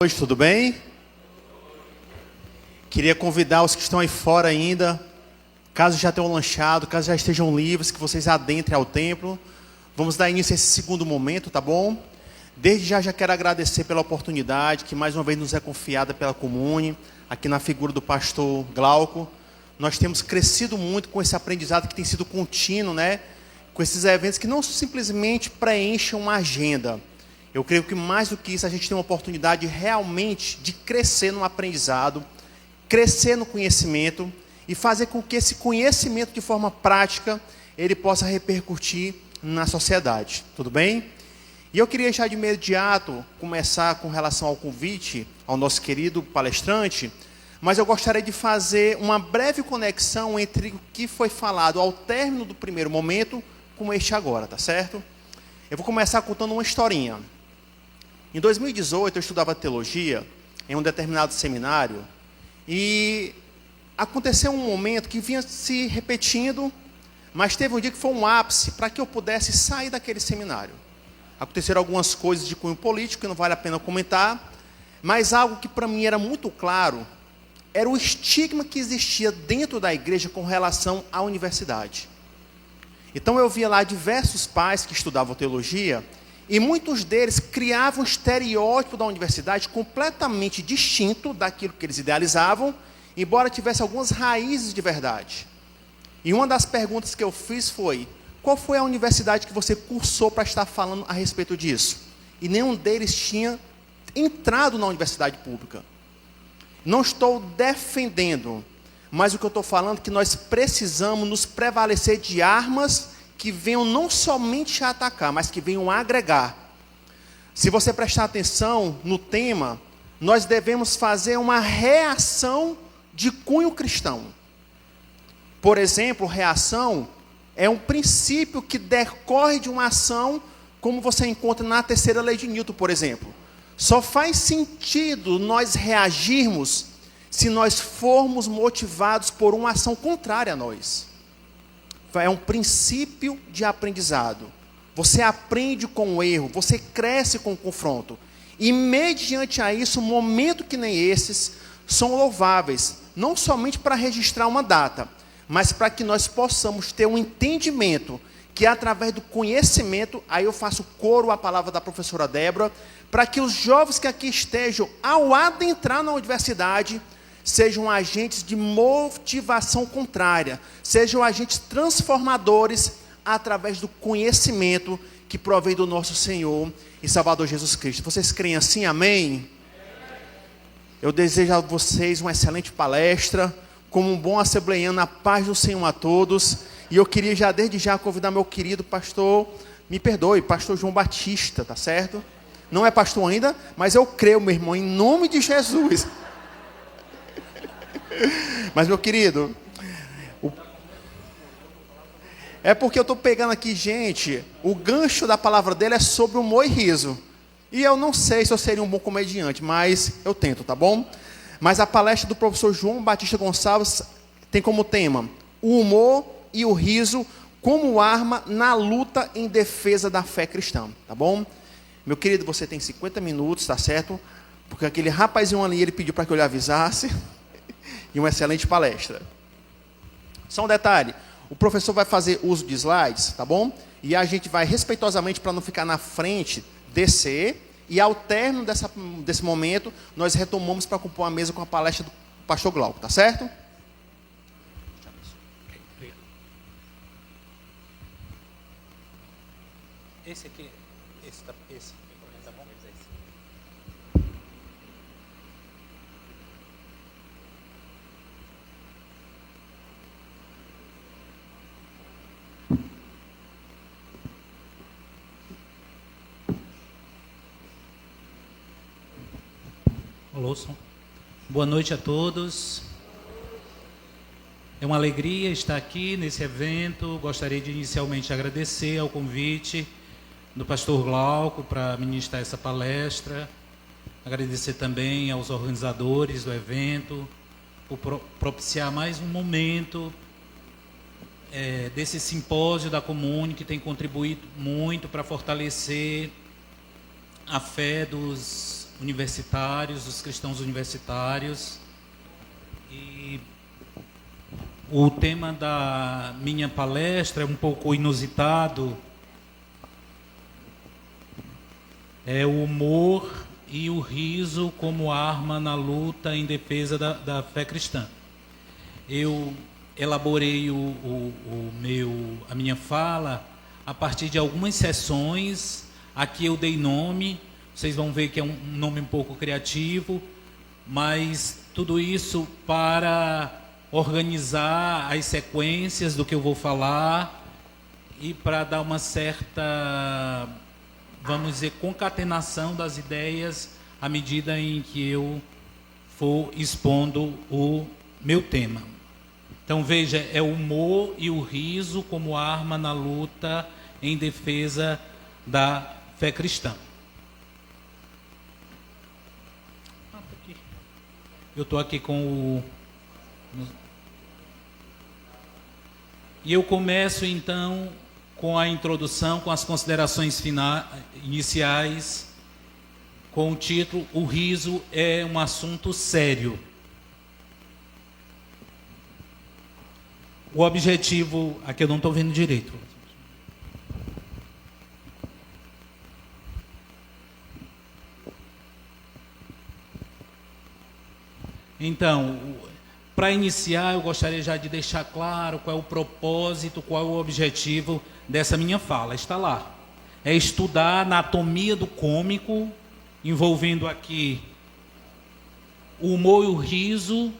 Hoje, tudo bem? Queria convidar os que estão aí fora ainda, caso já tenham lanchado, caso já estejam livres, que vocês adentrem ao templo. Vamos dar início a esse segundo momento, tá bom? Desde já quero agradecer pela oportunidade que mais uma vez nos é confiada pela Comune, aqui na figura do pastor Glauco. Nós temos crescido muito com esse aprendizado que tem sido contínuo, né? Com esses eventos que não simplesmente preenchem uma agenda. Eu creio que mais do que isso, a gente tem uma oportunidade realmente de crescer no aprendizado, crescer no conhecimento e fazer com que esse conhecimento de forma prática, ele possa repercutir na sociedade. Tudo bem? E eu queria já de imediato começar com relação ao convite ao nosso querido palestrante, mas eu gostaria de fazer uma breve conexão entre o que foi falado ao término do primeiro momento com este agora, tá certo? Eu vou começar contando uma historinha. Em 2018, eu estudava teologia em um determinado seminário e aconteceu um momento que vinha se repetindo, mas teve um dia que foi um ápice para que eu pudesse sair daquele seminário. Aconteceram algumas coisas de cunho político que não vale a pena comentar, mas algo que para mim era muito claro era o estigma que existia dentro da igreja com relação à universidade. Então eu via lá diversos pais que estudavam teologia e muitos deles criavam um estereótipo da universidade completamente distinto daquilo que eles idealizavam, embora tivesse algumas raízes de verdade. E uma das perguntas que eu fiz foi: qual foi a universidade que você cursou para estar falando a respeito disso? E nenhum deles tinha entrado na universidade pública. Não estou defendendo, mas o que eu estou falando é que nós precisamos nos prevalecer de armas que venham não somente a atacar, mas que venham a agregar. Se você prestar atenção no tema, nós devemos fazer uma reação de cunho cristão. Por exemplo, reação é um princípio que decorre de uma ação, como você encontra na terceira lei de Newton, por exemplo. Só faz sentido nós reagirmos se nós formos motivados por uma ação contrária a nós. É um princípio de aprendizado. Você aprende com o erro, você cresce com o confronto. E mediante a isso, um momento que nem esses são louváveis, não somente para registrar uma data, mas para que nós possamos ter um entendimento que através do conhecimento, aí eu faço coro à palavra da professora Débora, para que os jovens que aqui estejam, ao adentrar na universidade, sejam agentes de motivação contrária, sejam agentes transformadores através do conhecimento que provém do nosso Senhor e Salvador Jesus Cristo. Vocês creem assim? Amém? Eu desejo a vocês uma excelente palestra, como um bom assembleiano, a paz do Senhor a todos. E eu queria já desde já convidar meu querido pastor, me perdoe, pastor João Batista, tá certo? Não é pastor ainda, mas eu creio, meu irmão, em nome de Jesus. Mas, meu querido, é porque eu estou pegando aqui, gente, o gancho da palavra dele é sobre humor e riso. E eu não sei se eu seria um bom comediante, mas eu tento, tá bom? Mas a palestra do professor João Batista Gonçalves tem como tema o humor e o riso como arma na luta em defesa da fé cristã, tá bom? Meu querido, você tem 50 minutos, tá certo? Porque aquele rapazinho ali, ele pediu para que eu lhe avisasse. E uma excelente palestra. Só um detalhe, o professor vai fazer uso de slides, tá bom? E a gente vai respeitosamente, para não ficar na frente, descer. E ao término desse momento, nós retomamos para compor a mesa com a palestra do pastor Glauco, tá certo? Esse aqui, esse tá bom? Alô, som. Boa noite a todos. É uma alegria estar aqui nesse evento. Gostaria de inicialmente agradecer ao convite do pastor Glauco para ministrar essa palestra. Agradecer também aos organizadores do evento por propiciar mais um momento desse simpósio da Comune, que tem contribuído muito para fortalecer a fé dos universitários, dos cristãos universitários. E o tema da minha palestra é um pouco inusitado. É o humor e o riso como arma na luta em defesa da fé cristã. Eu elaborei a minha fala a partir de algumas sessões. Aqui eu dei nome, vocês vão ver que é um nome um pouco criativo, mas tudo isso para organizar as sequências do que eu vou falar e para dar uma certa, vamos dizer, concatenação das ideias à medida em que eu for expondo o meu tema. Então veja, é o humor e o riso como arma na luta em defesa da fé cristã. Eu estou aqui com o... E eu começo então com a introdução, com as considerações iniciais, com o título O riso é um assunto sério. O objetivo... Aqui eu não estou vendo direito. Então, para iniciar, eu gostaria já de deixar claro qual é o propósito, qual é o objetivo dessa minha fala. Está lá. É estudar a anatomia do cômico, envolvendo aqui o humor e o riso,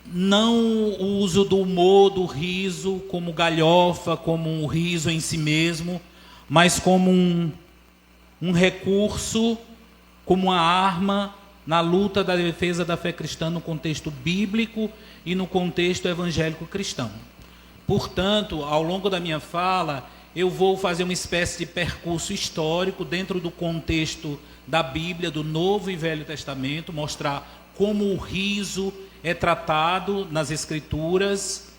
não o uso do humor, do riso, como galhofa, como um riso em si mesmo, mas como um recurso, como uma arma na luta da defesa da fé cristã no contexto bíblico e no contexto evangélico cristão. Portanto, ao longo da minha fala, eu vou fazer uma espécie de percurso histórico dentro do contexto da Bíblia, do Novo e Velho Testamento, mostrar como o riso é tratado nas Escrituras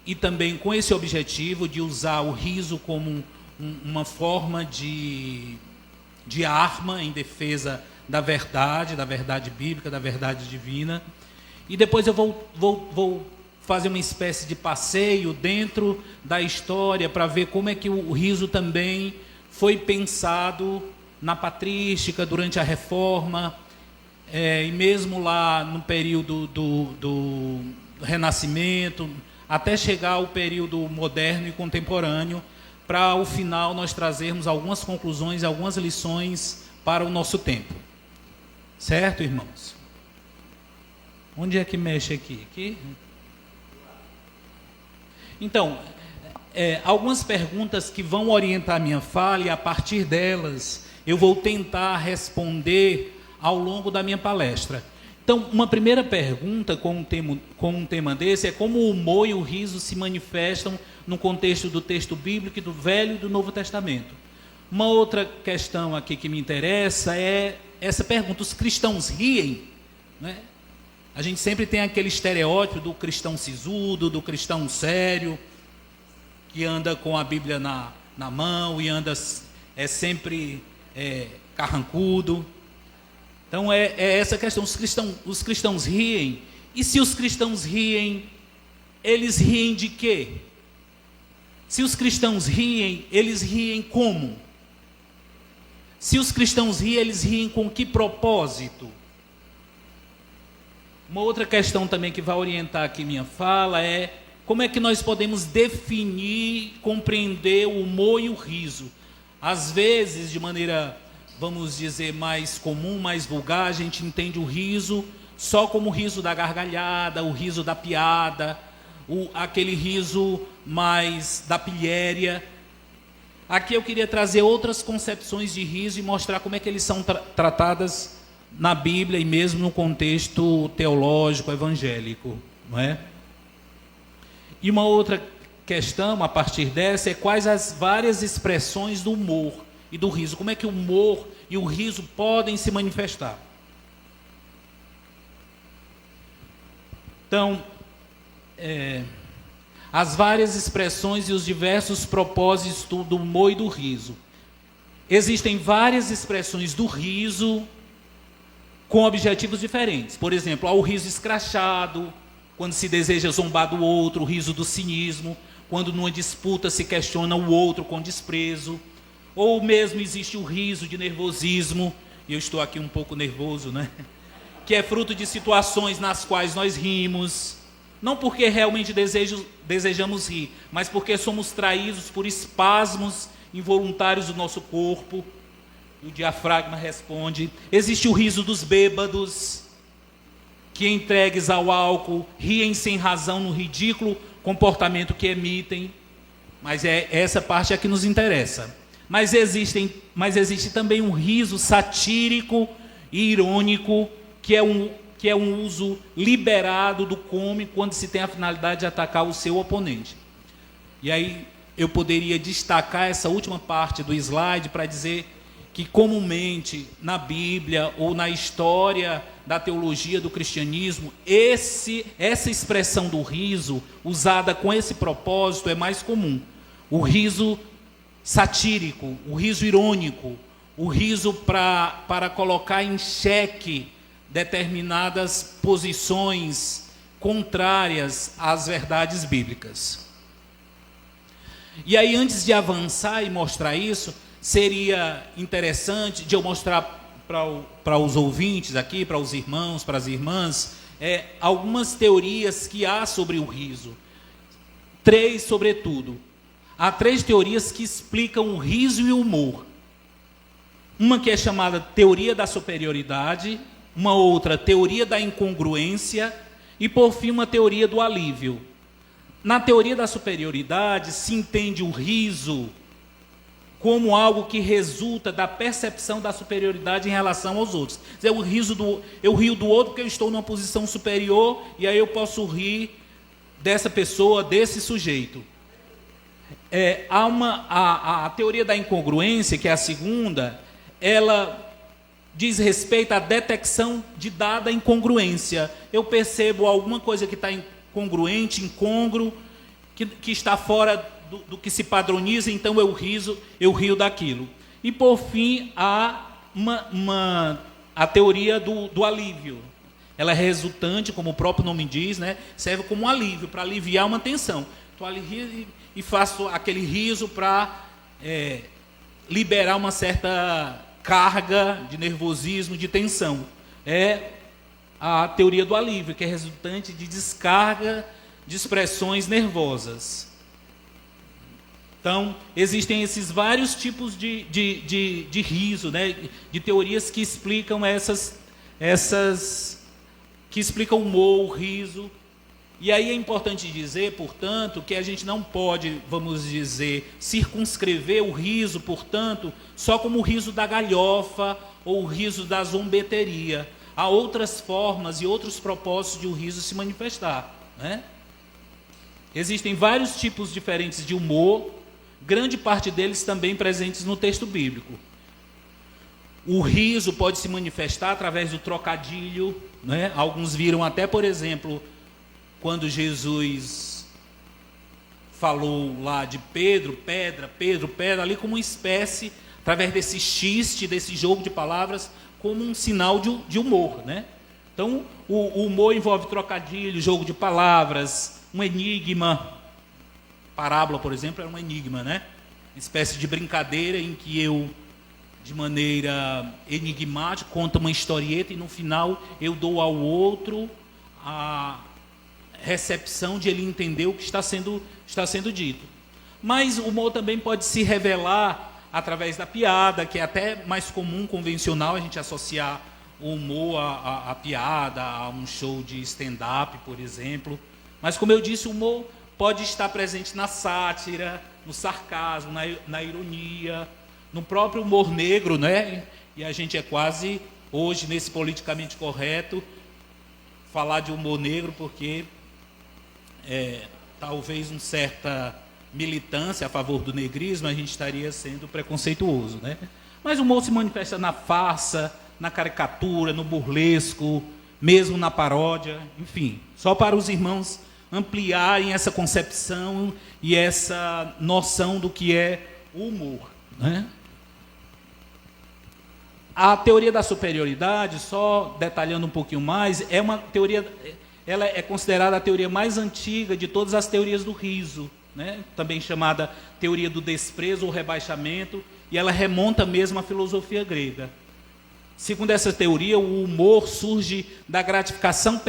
e também com esse objetivo de usar o riso como uma forma de arma em defesa da verdade bíblica, da verdade divina. E depois eu vou fazer uma espécie de passeio dentro da história para ver como é que o riso também foi pensado na patrística, durante a Reforma, e mesmo lá no período do Renascimento, até chegar ao período moderno e contemporâneo, para ao final nós trazermos algumas conclusões, algumas lições para o nosso tempo. Certo, irmãos? Onde é que mexe aqui? Aqui? Então, algumas perguntas que vão orientar a minha fala, e a partir delas eu vou tentar responder ao longo da minha palestra. Então, uma primeira pergunta com um tema desse é como o humor e o riso se manifestam no contexto do texto bíblico do Velho e do Novo Testamento. Uma outra questão aqui que me interessa é essa pergunta: os cristãos riem? Né? A gente sempre tem aquele estereótipo do cristão sisudo, do cristão sério, que anda com a Bíblia na mão e anda sempre carrancudo. Então é essa questão: os cristãos riem? E se os cristãos riem, eles riem de quê? Se os cristãos riem, eles riem como? Se os cristãos riem, eles riem com que propósito? Uma outra questão também que vai orientar aqui minha fala é como é que nós podemos definir, compreender o humor e o riso. Às vezes, de maneira, vamos dizer, mais comum, mais vulgar, a gente entende o riso só como o riso da gargalhada, o riso da piada, aquele riso mais da pilhéria. Aqui eu queria trazer outras concepções de riso e mostrar como é que eles são tratadas na Bíblia e mesmo no contexto teológico, evangélico, não é? E uma outra questão, a partir dessa, é quais as várias expressões do humor e do riso. Como é que o humor e o riso podem se manifestar? Então, as várias expressões e os diversos propósitos do humor e do riso. Existem várias expressões do riso com objetivos diferentes. Por exemplo, há o riso escrachado, quando se deseja zombar do outro, o riso do cinismo, quando numa disputa se questiona o outro com desprezo, ou mesmo existe o riso de nervosismo, e eu estou aqui um pouco nervoso, né? Que é fruto de situações nas quais nós rimos, não porque realmente desejamos rir, mas porque somos traídos por espasmos involuntários do nosso corpo. O diafragma responde. Existe o riso dos bêbados, que entregues ao álcool, riem sem razão no ridículo comportamento que emitem. Mas é essa parte é que nos interessa. Mas existe também um riso satírico e irônico, que é um uso liberado do cômico quando se tem a finalidade de atacar o seu oponente. E aí eu poderia destacar essa última parte do slide para dizer que comumente na Bíblia ou na história da teologia do cristianismo, essa expressão do riso, usada com esse propósito, é mais comum. O riso satírico, o riso irônico, o riso para colocar em xeque determinadas posições contrárias às verdades bíblicas. E aí, antes de avançar e mostrar isso, seria interessante de eu mostrar para os ouvintes aqui, para os irmãos, para as irmãs, algumas teorias que há sobre o riso. 3, sobretudo. Há 3 teorias que explicam o riso e o humor. Uma que é chamada teoria da superioridade, uma outra teoria da incongruência e, por fim, uma teoria do alívio. Na teoria da superioridade se entende o riso como algo que resulta da percepção da superioridade em relação aos outros. Quer dizer, eu rio do outro porque eu estou numa posição superior e aí eu posso rir dessa pessoa, desse sujeito. A teoria da incongruência, que é a segunda, ela diz respeito à detecção de dada incongruência. Eu percebo alguma coisa que está incongruente, incongruo, que está fora do que se padroniza, então eu rio daquilo. E, por fim, há a teoria do alívio. Ela é resultante, como o próprio nome diz, né? Serve como um alívio, para aliviar uma tensão. Estou ali e faço aquele riso para liberar uma certa carga de nervosismo, de tensão. É a teoria do alívio, que é resultante de descarga de expressões nervosas. Então, existem esses vários tipos de riso, né? De teorias que explicam que explicam o humor, o riso. E aí é importante dizer, portanto, que a gente não pode, vamos dizer, circunscrever o riso, portanto, só como o riso da galhofa ou o riso da zombeteria. Há outras formas e outros propósitos de o riso se manifestar, né? Existem vários tipos diferentes de humor, grande parte deles também presentes no texto bíblico. O riso pode se manifestar através do trocadilho, né? Alguns viram até, por exemplo, quando Jesus falou lá de Pedro, pedra, ali como uma espécie, através desse xiste, desse jogo de palavras, como um sinal de humor, né? Então, o humor envolve trocadilho, jogo de palavras, um enigma. Parábola, por exemplo, era um enigma, né? Uma espécie de brincadeira em que eu, de maneira enigmática, conto uma historieta e no final eu dou ao outro a recepção de ele entender o que está sendo dito. Mas o humor também pode se revelar através da piada, que é até mais comum, convencional, a gente associar o humor à piada, a um show de stand-up, por exemplo. Mas, como eu disse, o humor pode estar presente na sátira, no sarcasmo, na ironia, no próprio humor negro, né? E a gente é quase, hoje, nesse politicamente correto, falar de humor negro, porque talvez uma certa militância a favor do negrismo, a gente estaria sendo preconceituoso, né? Mas o humor se manifesta na farsa, na caricatura, no burlesco, mesmo na paródia, enfim, só para os irmãos ampliarem essa concepção e essa noção do que é o humor, né? A teoria da superioridade, só detalhando um pouquinho mais, é uma teoria, ela é considerada a teoria mais antiga de todas as teorias do riso, né? Também chamada teoria do desprezo ou rebaixamento, e ela remonta mesmo à filosofia grega. Segundo essa teoria, o humor surge da gratificante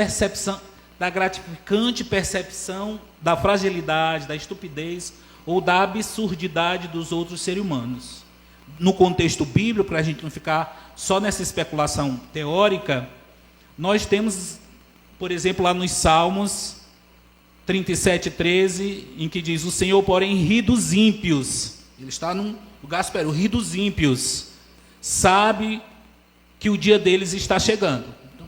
percepção da fragilidade, da estupidez ou da absurdidade dos outros seres humanos. No contexto bíblico, para a gente não ficar só nessa especulação teórica, nós temos, por exemplo, lá nos Salmos 37:13, em que diz: o Senhor, porém, ri dos ímpios. Ele está num lugar superior, ri dos ímpios. Sabe que o dia deles está chegando. Então,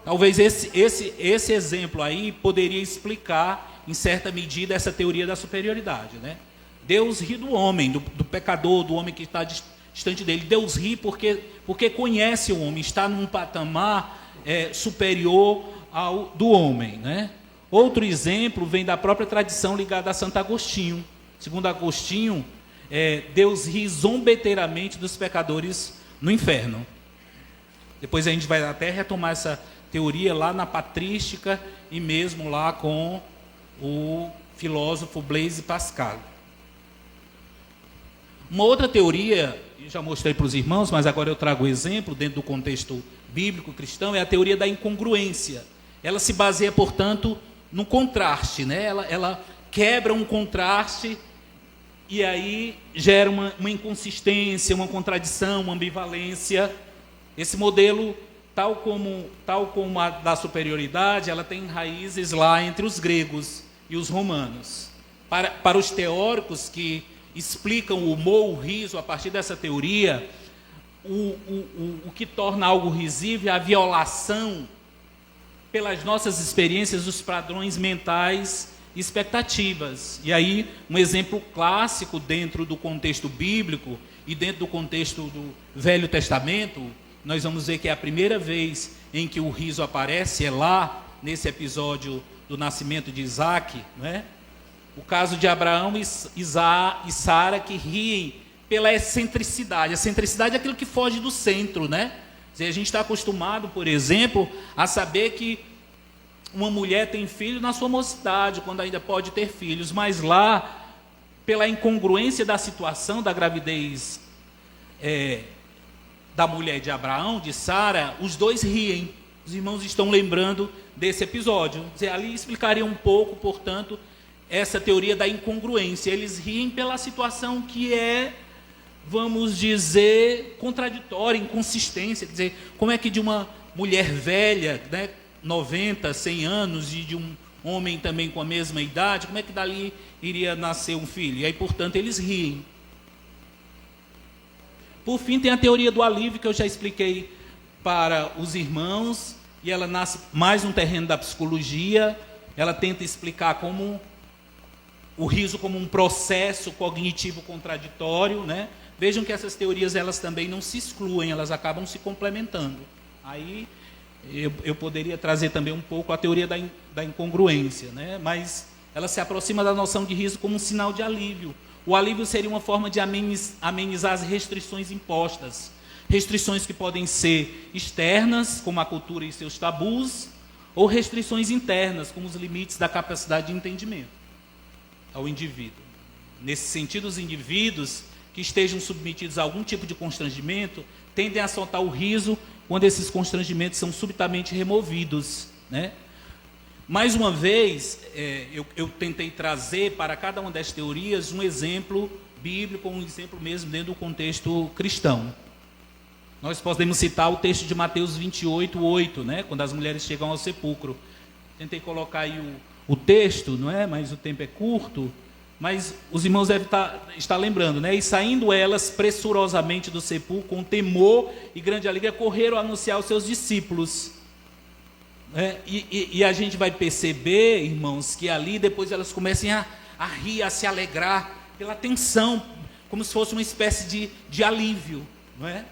talvez esse exemplo aí poderia explicar, em certa medida, essa teoria da superioridade, né? Deus ri do homem, do pecador, do homem que está distante dele. Deus ri porque conhece o homem, está num patamar superior ao do homem, né? Outro exemplo vem da própria tradição ligada a Santo Agostinho. Segundo Agostinho, Deus ri zombeteiramente dos pecadores no inferno. Depois a gente vai até retomar essa teoria lá na Patrística e mesmo lá com o filósofo Blaise Pascal. Uma outra teoria, já mostrei para os irmãos, mas agora eu trago o exemplo dentro do contexto bíblico cristão, é a teoria da incongruência. Ela se baseia, portanto, no contraste, né? Ela quebra um contraste e aí gera uma inconsistência, uma contradição, uma ambivalência. Esse modelo, tal como a da superioridade, ela tem raízes lá entre os gregos e os romanos. Para os teóricos que explicam o humor, o riso, a partir dessa teoria, o que torna algo risível é a violação, pelas nossas experiências, dos padrões mentais e expectativas. E aí, um exemplo clássico dentro do contexto bíblico e dentro do contexto do Velho Testamento, nós vamos ver que é a primeira vez em que o riso aparece, é lá, nesse episódio do nascimento de Isaac, não é? O caso de Abraão e Sara, que riem pela excentricidade. A excentricidade é aquilo que foge do centro, né? A gente está acostumado, por exemplo, a saber que uma mulher tem filho na sua mocidade, quando ainda pode ter filhos, mas lá, pela incongruência da situação da gravidez da mulher de Abraão, de Sara, os dois riem. Os irmãos estão lembrando desse episódio. Ali explicaria um pouco, portanto, essa teoria da incongruência. Eles riem pela situação que é, vamos dizer, contraditória, inconsistência. Quer dizer, como é que de uma mulher velha, né, 90, 100 anos, e de um homem também com a mesma idade, como é que dali iria nascer um filho? E aí, portanto, eles riem. Por fim, tem a teoria do alívio, que eu já expliquei para os irmãos, e ela nasce mais no terreno da psicologia. Ela tenta explicar como o riso como um processo cognitivo contraditório, né? Vejam que essas teorias, elas também não se excluem, elas acabam se complementando. Aí eu poderia trazer também um pouco a teoria da incongruência, né? Mas ela se aproxima da noção de riso como um sinal de alívio. O alívio seria uma forma de amenizar as restrições impostas. Restrições que podem ser externas, como a cultura e seus tabus, ou restrições internas, como os limites da capacidade de entendimento ao indivíduo. Nesse sentido, os indivíduos que estejam submetidos a algum tipo de constrangimento tendem a soltar o riso quando esses constrangimentos são subitamente removidos, né? Mais uma vez, eu tentei trazer para cada uma das teorias um exemplo bíblico, um exemplo mesmo dentro do contexto cristão. Nós podemos citar o texto de Mateus 28:8, né? Quando as mulheres chegam ao sepulcro. Tentei colocar aí o texto, não é? Mas o tempo é curto. Mas os irmãos devem estar lembrando, né? E saindo elas pressurosamente do sepulcro, com temor e grande alegria, correram a anunciar aos seus discípulos. E a gente vai perceber, irmãos, que ali depois elas comecem a rir, a se alegrar pela tensão, como se fosse uma espécie de alívio, não é?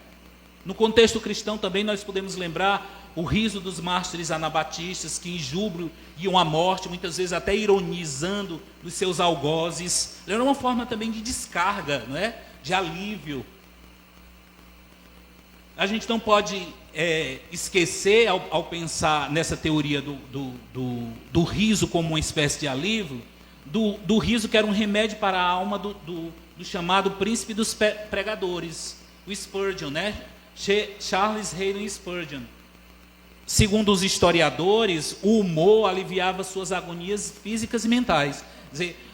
No contexto cristão também nós podemos lembrar o riso dos mártires anabatistas, que em júbilo iam à morte, muitas vezes até ironizando dos seus algozes. Era uma forma também de descarga, não é? De alívio. a gente não pode esquecer, ao pensar nessa teoria do riso como uma espécie de alívio, do riso que era um remédio para a alma do chamado príncipe dos pregadores, o Spurgeon, né? Charles Haddon Spurgeon. Segundo os historiadores, o humor aliviava suas agonias físicas e mentais. Quer dizer,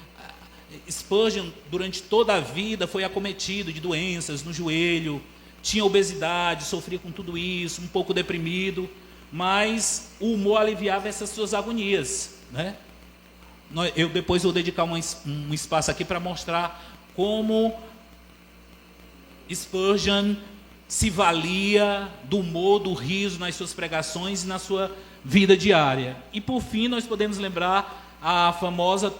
Spurgeon, durante toda a vida, foi acometido de doenças no joelho, tinha obesidade, sofria com tudo isso, um pouco deprimido, mas o humor aliviava essas suas agonias, né? Eu depois vou dedicar um espaço aqui para mostrar como Spurgeon se valia do humor, do riso nas suas pregações e na sua vida diária. E por fim nós podemos lembrar a famosa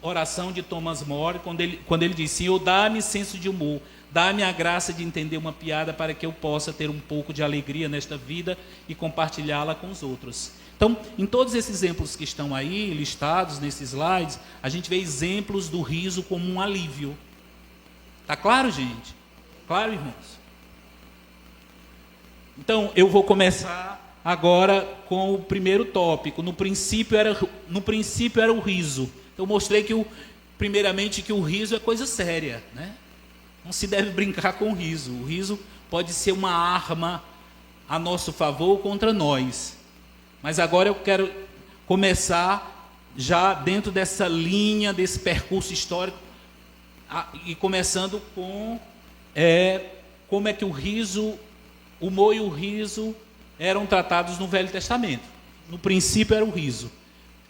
oração de Thomas More, quando ele diz: Senhor, dá-me senso de humor, dá-me a graça de entender uma piada para que eu possa ter um pouco de alegria nesta vida e compartilhá-la com os outros. Então, em todos esses exemplos que estão aí listados nesses slides, a gente vê exemplos do riso como um alívio. Tá claro, gente? Claro, irmãos? Então, eu vou começar agora com o primeiro tópico. No princípio era o riso. Eu mostrei primeiramente que o riso é coisa séria, né? Não se deve brincar com o riso. O riso pode ser uma arma a nosso favor ou contra nós. Mas agora eu quero começar já dentro dessa linha, desse percurso histórico, e começando com como é que o humor e o riso eram tratados no Velho Testamento. No princípio era o riso.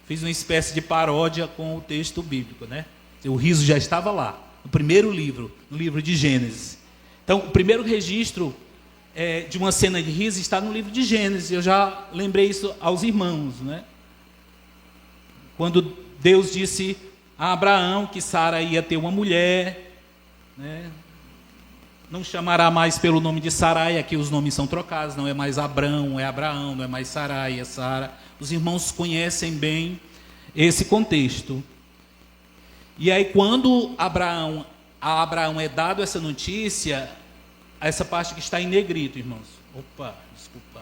Fiz uma espécie de paródia com o texto bíblico, né? O riso já estava lá, no primeiro livro, no livro de Gênesis. Então, o primeiro registro de uma cena de riso está no livro de Gênesis. Eu já lembrei isso aos irmãos, né? Quando Deus disse a Abraão que Sara ia ter uma mulher, né? Não chamará mais pelo nome de Sarai, aqui os nomes são trocados, não é mais Abrão, é Abraão, não é mais Sarai, é Sara. Os irmãos conhecem bem esse contexto. E aí, quando a Abraão é dado essa notícia, essa parte que está em negrito, irmãos. Opa, desculpa.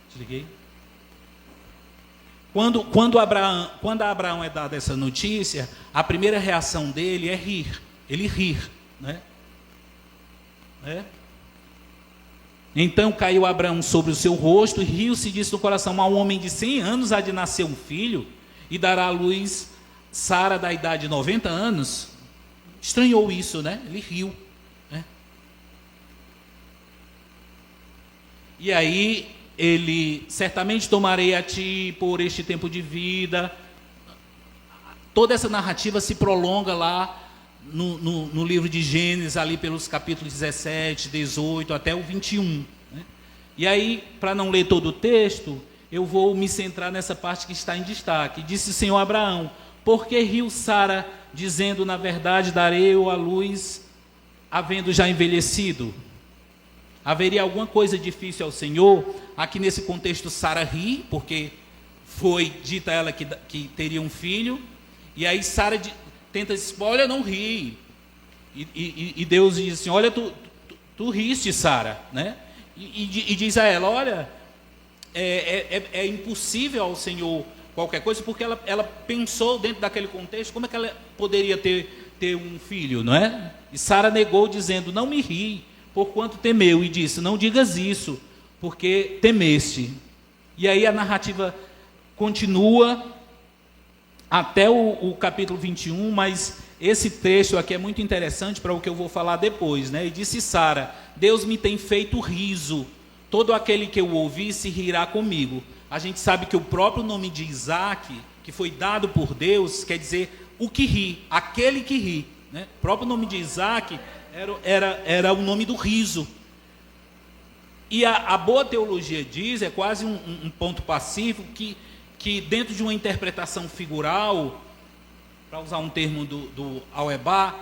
Desliguei. Quando a Abraão é dada essa notícia, a primeira reação dele é rir. Ele rir, né? Então caiu Abraão sobre o seu rosto e riu-se e disse no coração: a um homem de 100 anos há de nascer um filho e dará à luz Sara, da idade de 90 anos. Estranhou isso, né? Ele riu, né? E aí ele: certamente tomarei a ti por este tempo de vida. Toda essa narrativa se prolonga lá no livro de Gênesis, ali pelos capítulos 17, 18 até o 21. Né? E aí, para não ler todo o texto, eu vou me centrar nessa parte que está em destaque. Disse o Senhor a Abraão: por que riu Sara, dizendo, na verdade darei eu à luz, havendo já envelhecido? Haveria alguma coisa difícil ao Senhor? Aqui nesse contexto Sara ri, porque foi dita a ela que teria um filho. E aí Sara tenta dizer: olha, não ri. E Deus diz assim: olha, tu riste, Sara, né? E diz a ela: olha, é impossível ao Senhor qualquer coisa, porque ela pensou dentro daquele contexto, como é que ela poderia ter um filho, não é? E Sara negou, dizendo: não me ri, porquanto temeu, e disse: não digas isso, porque temeste. E aí a narrativa continua até o capítulo 21, mas esse trecho aqui é muito interessante para o que eu vou falar depois, né? E disse Sara: Deus me tem feito riso, todo aquele que eu ouvir se rirá comigo. A gente sabe que o próprio nome de Isaac, que foi dado por Deus, quer dizer o que ri, aquele que ri, né? O próprio nome de Isaac era o nome do riso. E a boa teologia diz, é quase um ponto pacífico, que dentro de uma interpretação figural, para usar um termo do Auerbach,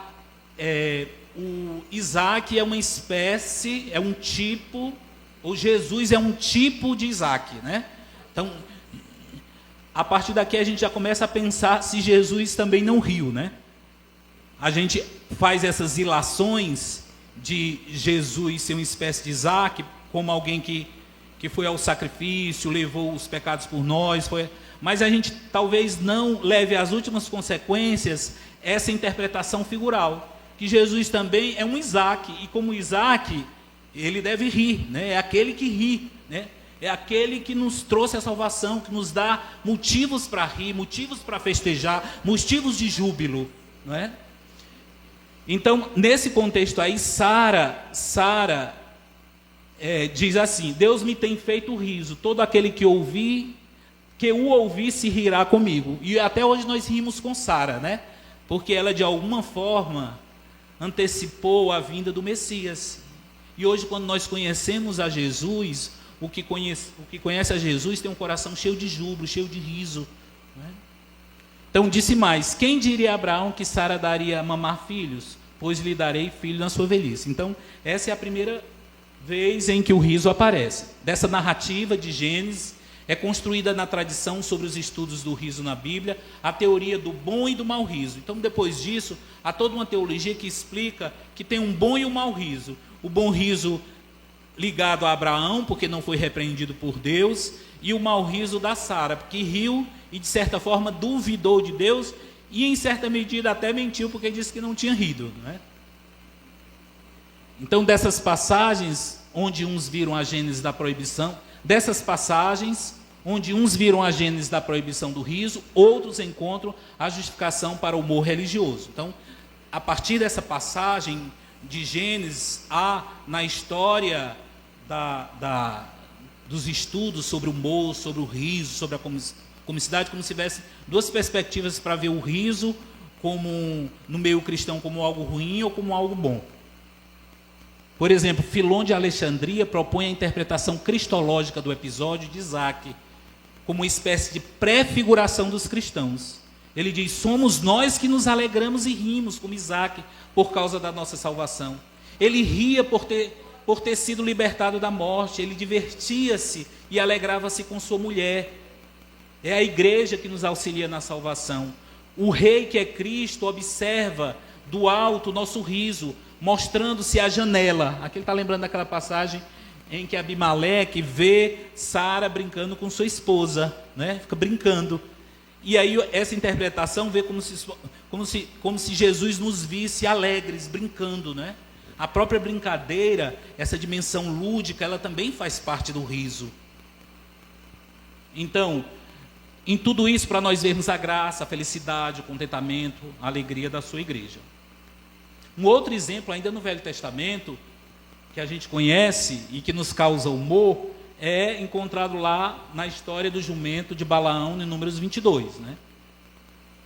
o Isaac é uma espécie, é um tipo, ou Jesus é um tipo de Isaac, né? Então, a partir daqui a gente já começa a pensar se Jesus também não riu, né? a gente faz essas ilações de Jesus ser uma espécie de Isaac, como alguém que foi ao sacrifício, levou os pecados por nós, mas a gente talvez não leve às últimas consequências essa interpretação figural, que Jesus também é um Isaac, e como Isaac, ele deve rir, né? É aquele que ri, né? É aquele que nos trouxe a salvação, que nos dá motivos para rir, motivos para festejar, motivos de júbilo, não é? Então, nesse contexto aí, Sara diz assim: Deus me tem feito riso, todo aquele que o ouvir se rirá comigo. E até hoje nós rimos com Sara, né? Porque ela de alguma forma antecipou a vinda do Messias. E hoje, quando nós conhecemos a Jesus, o que conhece a Jesus tem um coração cheio de júbilo, cheio de riso, né? Então disse mais: quem diria a Abraão que Sara daria a mamar filhos? Pois lhe darei filho na sua velhice. Então essa é a primeira vez em que o riso aparece. Dessa narrativa de Gênesis é construída na tradição sobre os estudos do riso na Bíblia a teoria do bom e do mau riso. Então depois disso há toda uma teologia que explica que tem um bom e um mau riso. O bom riso ligado a Abraão, porque não foi repreendido por Deus, e o mau riso da Sara, porque riu e de certa forma duvidou de Deus, e em certa medida até mentiu, porque disse que não tinha rido, não é? Então dessas passagens, onde uns viram a gênese da proibição, do riso, outros encontram a justificação para o humor religioso. Então, a partir dessa passagem de Gênesis, há na história dos estudos sobre o humor, sobre o riso, sobre a comicidade, como se tivesse duas perspectivas para ver o riso como no meio cristão como algo ruim ou como algo bom. Por exemplo, Filon de Alexandria propõe a interpretação cristológica do episódio de Isaac como uma espécie de prefiguração dos cristãos. Ele diz: somos nós que nos alegramos e rimos como Isaac por causa da nossa salvação. Ele ria por ter sido libertado da morte, ele divertia-se e alegrava-se com sua mulher. É a igreja que nos auxilia na salvação. O rei que é Cristo observa do alto o nosso riso, mostrando-se à janela. Aqui ele está lembrando daquela passagem em que Abimeleque vê Sara brincando com sua esposa, né? Fica brincando. E aí essa interpretação vê como se Jesus nos visse alegres, brincando, né? A própria brincadeira, essa dimensão lúdica, ela também faz parte do riso. Então, em tudo isso, para nós vermos a graça, a felicidade, o contentamento, a alegria da sua igreja. Um outro exemplo, ainda no Velho Testamento, que a gente conhece e que nos causa humor, é encontrado lá na história do jumento de Balaão, em Números 22. Né?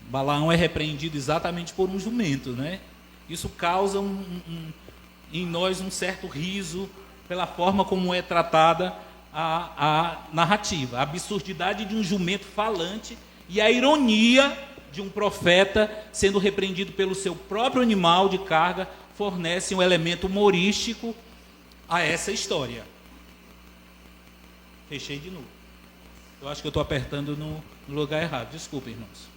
Balaão é repreendido exatamente por um jumento. Né? Isso causa em nós um certo riso pela forma como é tratada a narrativa, a absurdidade de um jumento falante e a ironia de um profeta sendo repreendido pelo seu próprio animal de carga fornece um elemento humorístico a essa história. Fechei de novo. Eu acho que eu estou apertando no lugar errado. Desculpa, irmãos.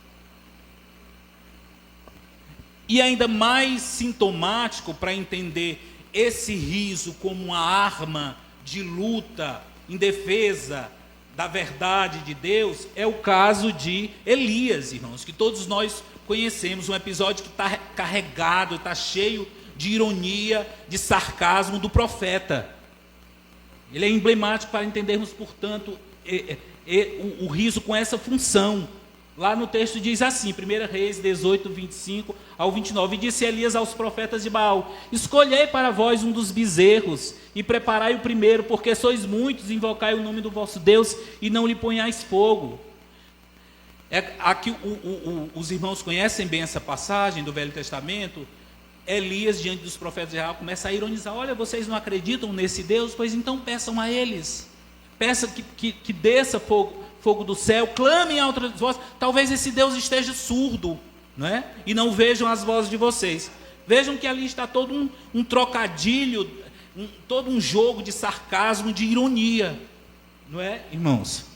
E ainda mais sintomático para entender esse riso como uma arma de luta em defesa da verdade de Deus, é o caso de Elias, irmãos, que todos nós conhecemos, um episódio que está carregado, está cheio de ironia, de sarcasmo do profeta. Ele é emblemático para entendermos, portanto, o riso com essa função. Lá no texto diz assim, 1 Reis 18, 25 ao 29, e disse Elias aos profetas de Baal: escolhei para vós um dos bezerros, e preparai o primeiro, porque sois muitos, invocai o nome do vosso Deus, e não lhe ponhais fogo. Aqui os irmãos conhecem bem essa passagem do Velho Testamento. Elias, diante dos profetas de Baal, começa a ironizar: olha, vocês não acreditam nesse Deus? Pois então peçam a eles, peçam que desça fogo do céu, clamem em altas vozes. Talvez esse Deus esteja surdo, não é? E não vejam as vozes de vocês. Vejam que ali está todo um trocadilho, todo um jogo de sarcasmo, de ironia, não é, irmãos?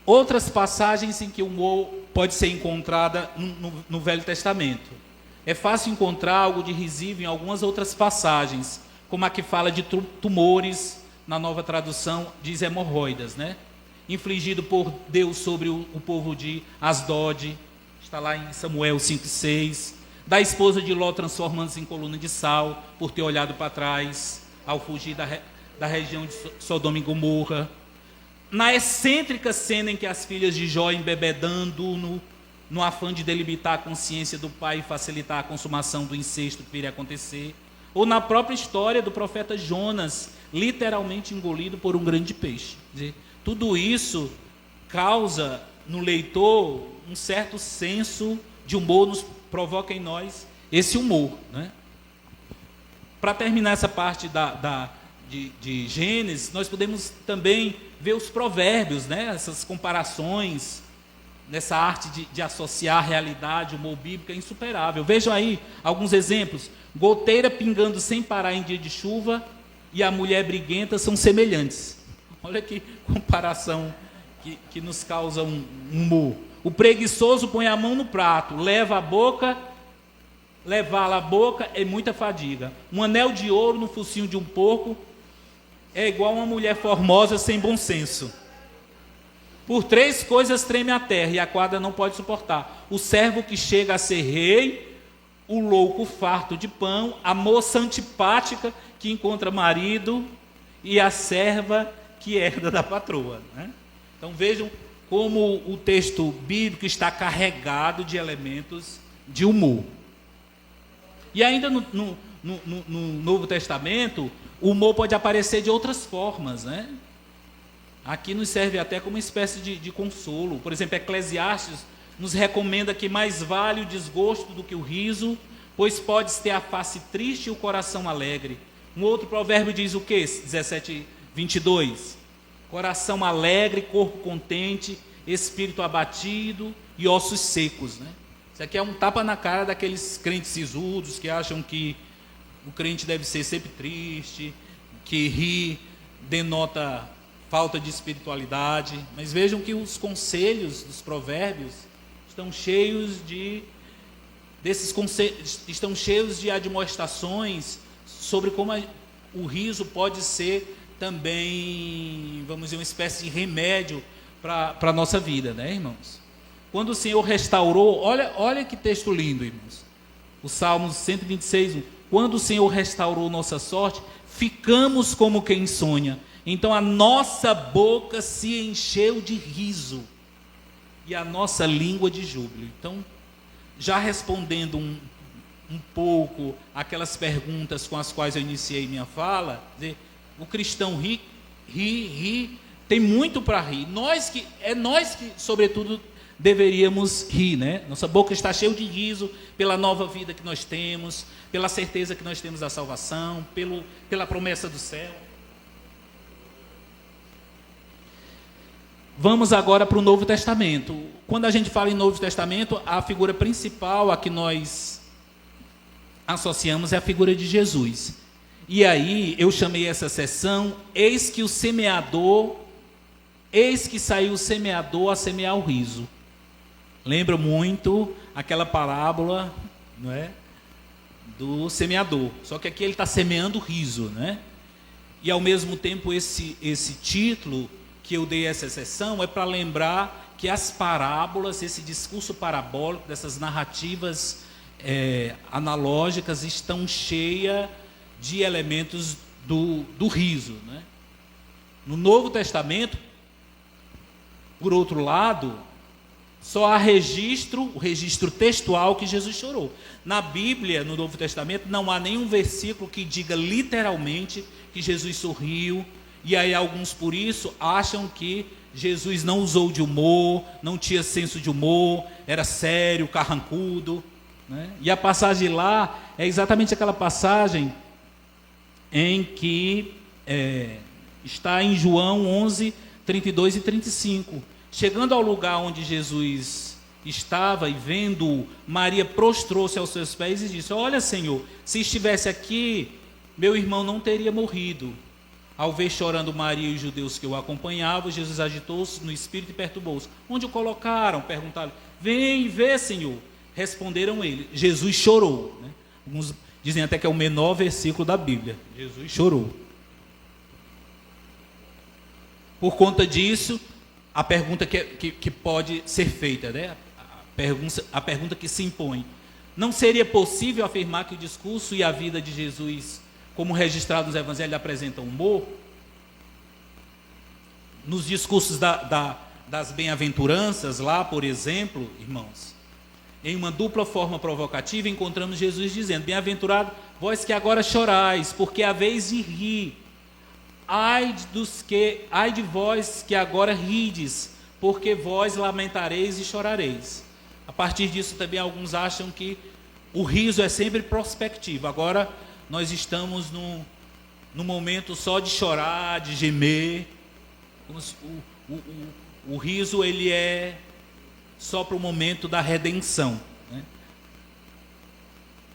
outras passagens em que o humor pode ser encontrada no Velho Testamento. É fácil encontrar algo de risível em algumas outras passagens, como a que fala de tumores, na Nova Tradução diz hemorroidas, né? Infligido por Deus sobre o povo de Asdod, está lá em Samuel 5:6, da esposa de Ló transformando-se em coluna de sal, por ter olhado para trás, ao fugir da região de Sodoma e Gomorra, na excêntrica cena em que as filhas de Jó embebedando no afã de delimitar a consciência do pai e facilitar a consumação do incesto que viria a acontecer, ou na própria história do profeta Jonas, literalmente engolido por um grande peixe. Quer dizer, tudo isso causa no leitor um certo senso de humor, nos provoca em nós esse humor, né? Para terminar essa parte de Gênesis, nós podemos também ver os provérbios, né? Essas comparações, nessa arte de associar a realidade, o humor bíblico é insuperável. Vejam aí alguns exemplos. Goteira pingando sem parar em dia de chuva e a mulher briguenta são semelhantes. Olha que comparação que nos causa um humor. O preguiçoso põe a mão no prato, levá-la à boca é muita fadiga. Um anel de ouro no focinho de um porco é igual a uma mulher formosa sem bom senso. Por 3 coisas treme a terra e a quarta não pode suportar: o servo que chega a ser rei, o louco farto de pão, a moça antipática que encontra marido e a serva que herda da patroa, né? Então vejam como o texto bíblico está carregado de elementos de humor. E ainda no Novo Testamento, o humor pode aparecer de outras formas, né? Aqui nos serve até como uma espécie de consolo. Por exemplo, Eclesiastes nos recomenda que mais vale o desgosto do que o riso, pois podes ter a face triste e o coração alegre. Um outro provérbio diz o quê? 17:22. Coração alegre, corpo contente, espírito abatido e ossos secos, né? Isso aqui é um tapa na cara daqueles crentes sisudos que acham que o crente deve ser sempre triste, que rir denota falta de espiritualidade. Mas vejam que os conselhos dos provérbios estão cheios estão cheios de admoestações sobre como o riso pode ser também, vamos dizer, uma espécie de remédio para a nossa vida, né, irmãos? Quando o Senhor restaurou, olha que texto lindo, irmãos. O Salmo 126:1. Quando o Senhor restaurou nossa sorte, ficamos como quem sonha. Então a nossa boca se encheu de riso e a nossa língua de júbilo. Então, já respondendo um pouco aquelas perguntas com as quais eu iniciei minha fala, dizer, o cristão ri, tem muito para rir. Nós que, sobretudo, deveríamos rir, né? Nossa boca está cheia de riso pela nova vida que nós temos, pela certeza que nós temos da salvação, pela promessa do céu. Vamos agora para o Novo Testamento. Quando a gente fala em Novo Testamento, a figura principal a que nós associamos é a figura de Jesus. E aí eu chamei essa sessão, eis que saiu o semeador a semear o riso. Lembra muito aquela parábola, não é, do semeador. Só que aqui ele está semeando o riso, né? E ao mesmo tempo esse título que eu dei essa sessão é para lembrar que as parábolas, esse discurso parabólico, dessas narrativas analógicas, estão cheias de elementos do riso, né? No Novo Testamento, por outro lado, só há o registro textual que Jesus chorou. Na Bíblia, no Novo Testamento, não há nenhum versículo que diga literalmente que Jesus sorriu. E aí alguns, por isso, acham que Jesus não usou de humor, não tinha senso de humor, era sério, carrancudo, né? E a passagem lá é exatamente aquela passagem em que está em João 11, 32 e 35. Chegando ao lugar onde Jesus estava e vendo, Maria prostrou-se aos seus pés e disse: olha, Senhor, se estivesse aqui, meu irmão não teria morrido. Ao ver chorando Maria e os judeus que o acompanhavam, Jesus agitou-se no espírito e perturbou-se. Onde o colocaram? Perguntaram. Vem ver, Senhor. Responderam ele. Jesus chorou. Né? Alguns dizem até que é o menor versículo da Bíblia. Jesus chorou. Por conta disso, a pergunta que pode ser feita, né? A pergunta que se impõe. Não seria possível afirmar que o discurso e a vida de Jesus, como registrado nos evangelhos, apresentam humor? Nos discursos das bem-aventuranças, lá, por exemplo, irmãos, em uma dupla forma provocativa, encontramos Jesus dizendo: bem-aventurado vós que agora chorais, porque haveis de rir. Ai de vós que agora rides, porque vós lamentareis e chorareis. A partir disso também alguns acham que o riso é sempre prospectivo. Agora nós estamos no momento só de chorar, de gemer. O riso ele é só para o momento da redenção, né?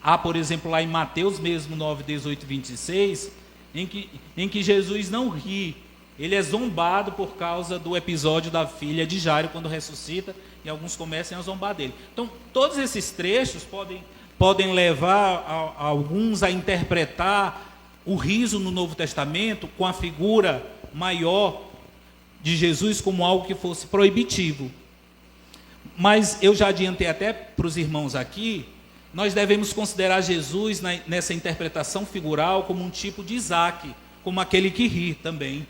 Há, por exemplo, lá em Mateus mesmo 9, 18 e 26, em que Jesus não ri, ele é zombado por causa do episódio da filha de Jairo, quando ressuscita, e alguns começam a zombar dele. Então, todos esses trechos podem levar alguns a interpretar o riso no Novo Testamento com a figura maior de Jesus como algo que fosse proibitivo. Mas eu já adiantei até para os irmãos aqui, nós devemos considerar Jesus nessa interpretação figural como um tipo de Isaac, como aquele que ri também.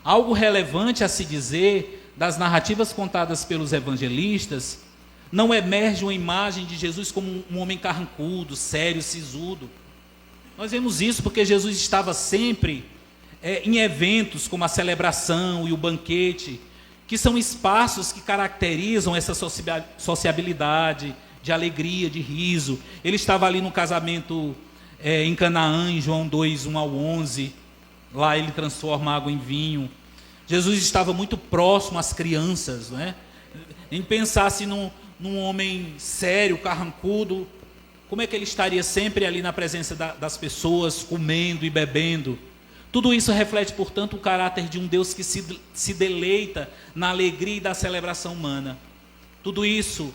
Algo relevante a se dizer das narrativas contadas pelos evangelistas, não emerge uma imagem de Jesus como um homem carrancudo, sério, sisudo. Nós vemos isso porque Jesus estava sempre em eventos como a celebração e o banquete, que são espaços que caracterizam essa sociabilidade, de alegria, de riso. Ele estava ali no casamento em Canaã, em João 2, 1 ao 11, lá ele transforma água em vinho. Jesus estava muito próximo às crianças, né? Em pensar-se num homem sério, carrancudo, como é que ele estaria sempre ali na presença das pessoas, comendo e bebendo? Tudo isso reflete, portanto, o caráter de um Deus que se deleita na alegria e da celebração humana. Tudo isso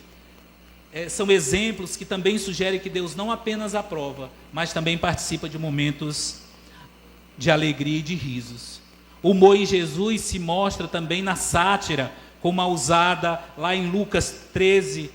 são exemplos que também sugerem que Deus não apenas aprova, mas também participa de momentos de alegria e de risos. O humor em Jesus se mostra também na sátira, como a usada lá em Lucas 13,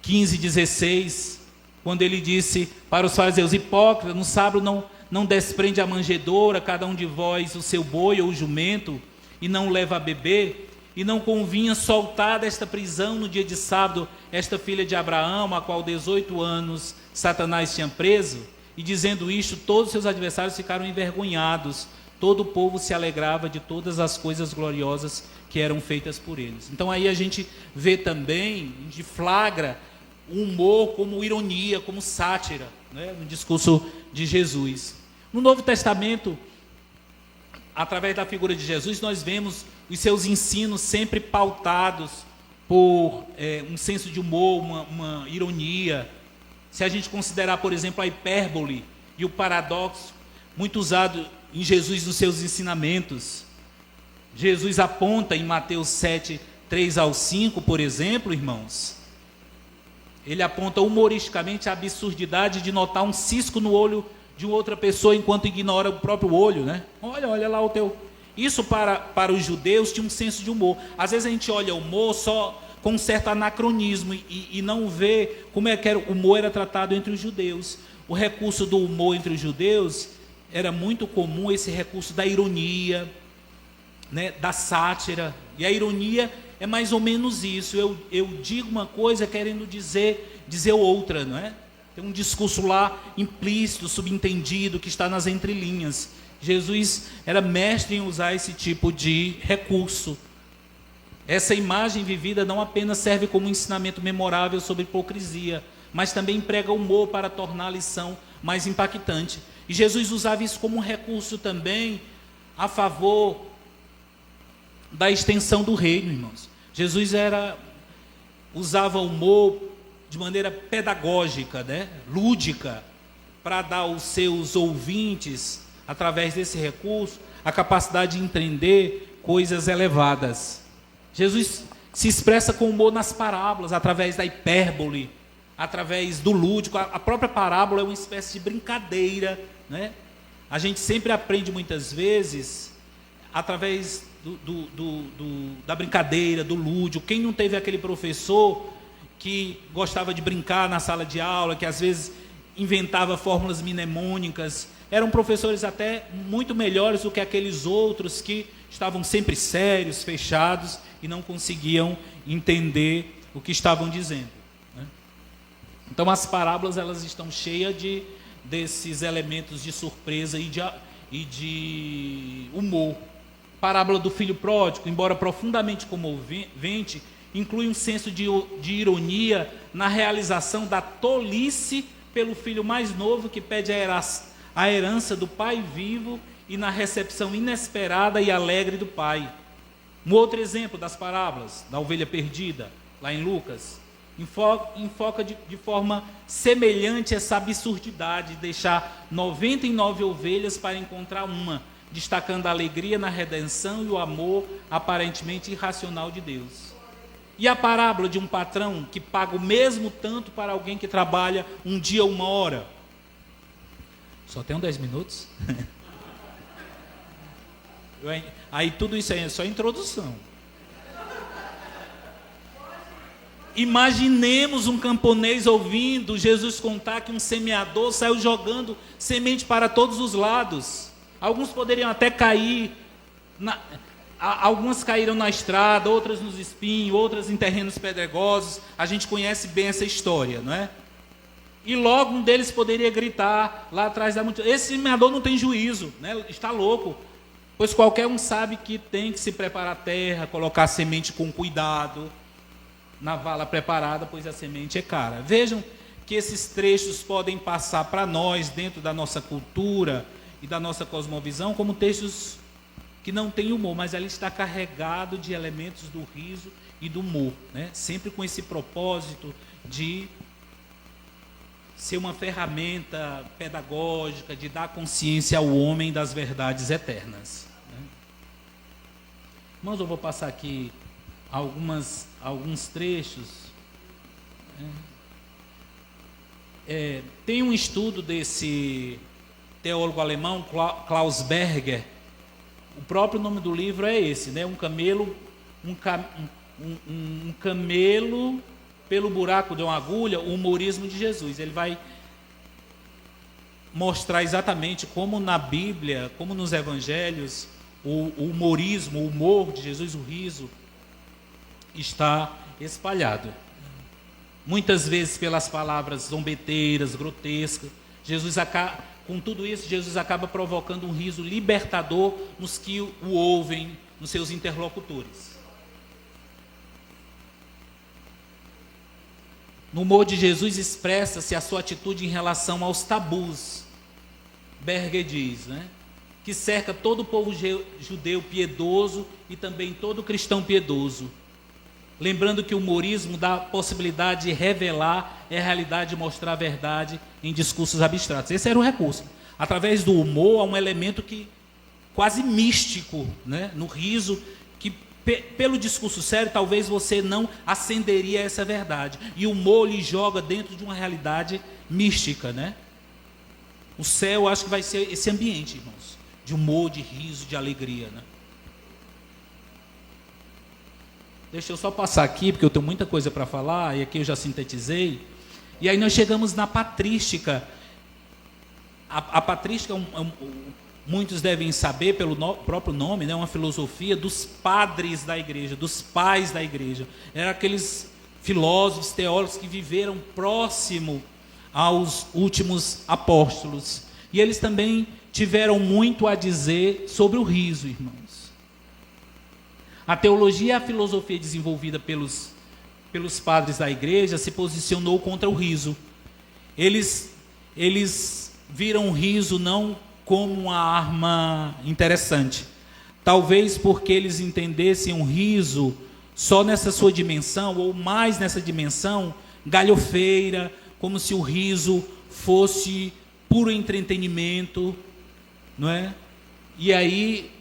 15 e 16, quando ele disse para os fariseus: hipócritas, no sábado não desprende a manjedoura, cada um de vós o seu boi ou o jumento, e não o leva a beber, e não convinha soltar desta prisão no dia de sábado esta filha de Abraão, a qual 18 anos Satanás tinha preso? E dizendo isto, todos seus adversários ficaram envergonhados, todo o povo se alegrava de todas as coisas gloriosas que eram feitas por eles. Então aí a gente vê também, a gente flagra o humor como ironia, como sátira, né, no discurso de Jesus. No Novo Testamento, através da figura de Jesus, nós vemos os seus ensinos sempre pautados por um senso de humor, uma ironia. Se a gente considerar, por exemplo, a hipérbole e o paradoxo, muito usado em Jesus nos seus ensinamentos. Jesus aponta em Mateus 7, 3 ao 5, por exemplo, irmãos, ele aponta humoristicamente a absurdidade de notar um cisco no olho de outra pessoa enquanto ignora o próprio olho, né? Olha lá o teu... Isso para os judeus tinha um senso de humor. Às vezes a gente olha o humor só com um certo anacronismo e não vê como é que o humor era tratado entre os judeus. O recurso do humor entre os judeus era muito comum, esse recurso da ironia, né, da sátira. E a ironia é mais ou menos isso. Eu digo uma coisa querendo dizer outra, não é? Tem um discurso lá implícito, subentendido, que está nas entrelinhas. Jesus era mestre em usar esse tipo de recurso. Essa imagem vivida não apenas serve como um ensinamento memorável sobre hipocrisia, mas também emprega humor para tornar a lição mais impactante. E Jesus usava isso como um recurso também a favor da extensão do reino, irmãos. Jesus usava o humor de maneira pedagógica, né? Lúdica, para dar aos seus ouvintes através desse recurso, a capacidade de entender coisas elevadas. Jesus se expressa com humor nas parábolas, através da hipérbole, através do lúdico. A própria parábola é uma espécie de brincadeira, né? A gente sempre aprende muitas vezes através da brincadeira, do lúdico. Quem não teve aquele professor que gostava de brincar na sala de aula, que às vezes inventava fórmulas mnemônicas? Eram professores até muito melhores do que aqueles outros que estavam sempre sérios, fechados e não conseguiam entender o que estavam dizendo, né? Então as parábolas, elas estão cheias desses elementos de surpresa e de humor. A parábola do filho pródigo, embora profundamente comovente, inclui um senso de ironia na realização da tolice pelo filho mais novo que pede a herança do pai vivo e na recepção inesperada e alegre do pai. Um outro exemplo das parábolas, da ovelha perdida, lá em Lucas, enfoca de forma semelhante essa absurdidade de deixar 99 ovelhas para encontrar uma, destacando a alegria na redenção e o amor aparentemente irracional de Deus. E a parábola de um patrão que paga o mesmo tanto para alguém que trabalha um dia ou 1 hora? Só tenho 10 minutos? Aí tudo isso aí é só introdução. Imaginemos um camponês ouvindo Jesus contar que um semeador saiu jogando semente para todos os lados. Alguns poderiam até cair, algumas caíram na estrada, outras nos espinhos, outras em terrenos pedregosos. A gente conhece bem essa história, não é? E logo um deles poderia gritar lá atrás da multidão: esse semeador não tem juízo, né? Está louco. Pois qualquer um sabe que tem que se preparar a terra, colocar a semente com cuidado, na vala preparada, pois a semente é cara. Vejam que esses trechos podem passar para nós, dentro da nossa cultura e da nossa cosmovisão, como textos que não têm humor, mas ali está carregado de elementos do riso e do humor, né? Sempre com esse propósito de ser uma ferramenta pedagógica, de dar consciência ao homem das verdades eternas, né? Mas eu vou passar aqui alguns trechos. Tem um estudo desse teólogo alemão, Klaus Berger. O próprio nome do livro é esse, né? Um camelo pelo buraco de uma agulha, o humorismo de Jesus. Ele vai mostrar exatamente como na Bíblia, como nos evangelhos, o humorismo, o humor de Jesus, o riso, está espalhado. Muitas vezes pelas palavras zombeteiras, grotescas. Com tudo isso, Jesus acaba provocando um riso libertador nos que o ouvem, nos seus interlocutores. No humor de Jesus expressa-se a sua atitude em relação aos tabus. Berger diz, né, que cerca todo o povo judeu piedoso e também todo cristão piedoso. Lembrando que o humorismo dá a possibilidade de revelar a realidade e mostrar a verdade em discursos abstratos. Esse era o recurso. Através do humor, há um elemento quase místico, né, no riso, que pelo discurso sério, talvez você não acenderia essa verdade. E o humor lhe joga dentro de uma realidade mística, né? O céu, acho que vai ser esse ambiente, irmãos, de humor, de riso, de alegria, né? Deixa eu só passar aqui, porque eu tenho muita coisa para falar, e aqui eu já sintetizei. E aí nós chegamos na patrística. A patrística, muitos devem saber pelo próprio nome, né, uma filosofia dos padres da igreja, dos pais da igreja. Eram aqueles filósofos, teólogos que viveram próximo aos últimos apóstolos. E eles também tiveram muito a dizer sobre o riso, irmãos. A teologia e a filosofia desenvolvida pelos padres da igreja se posicionou contra o riso. Eles viram o riso não como uma arma interessante. Talvez porque eles entendessem o riso só nessa sua dimensão, ou mais nessa dimensão galhofeira, como se o riso fosse puro entretenimento, não é? E aí,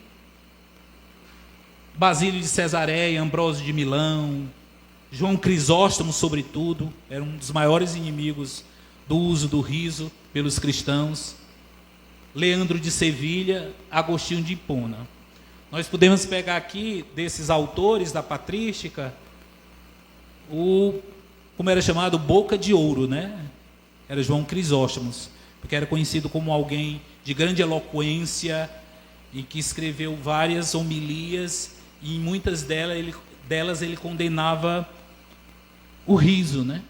Basílio de Cesareia, Ambrósio de Milão, João Crisóstomo, sobretudo, era um dos maiores inimigos do uso do riso pelos cristãos. Leandro de Sevilha, Agostinho de Hipona. Nós podemos pegar aqui, desses autores da patrística, como era chamado, Boca de Ouro, né? Era João Crisóstomo, porque era conhecido como alguém de grande eloquência e que escreveu várias homilias, e em muitas delas ele condenava o riso, né?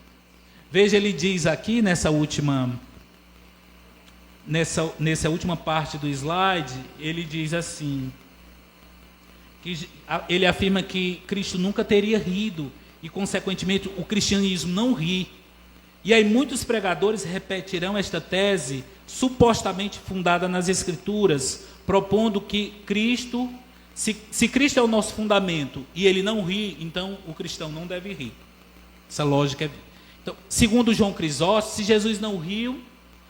Veja, ele diz aqui nessa última parte do slide, ele diz assim, que ele afirma que Cristo nunca teria rido e, consequentemente, o cristianismo não ri. E aí muitos pregadores repetirão esta tese, supostamente fundada nas Escrituras, propondo que Cristo, se Cristo é o nosso fundamento e ele não ri, então o cristão não deve rir. Essa lógica é... Então, segundo João Crisóstomo, se Jesus não riu,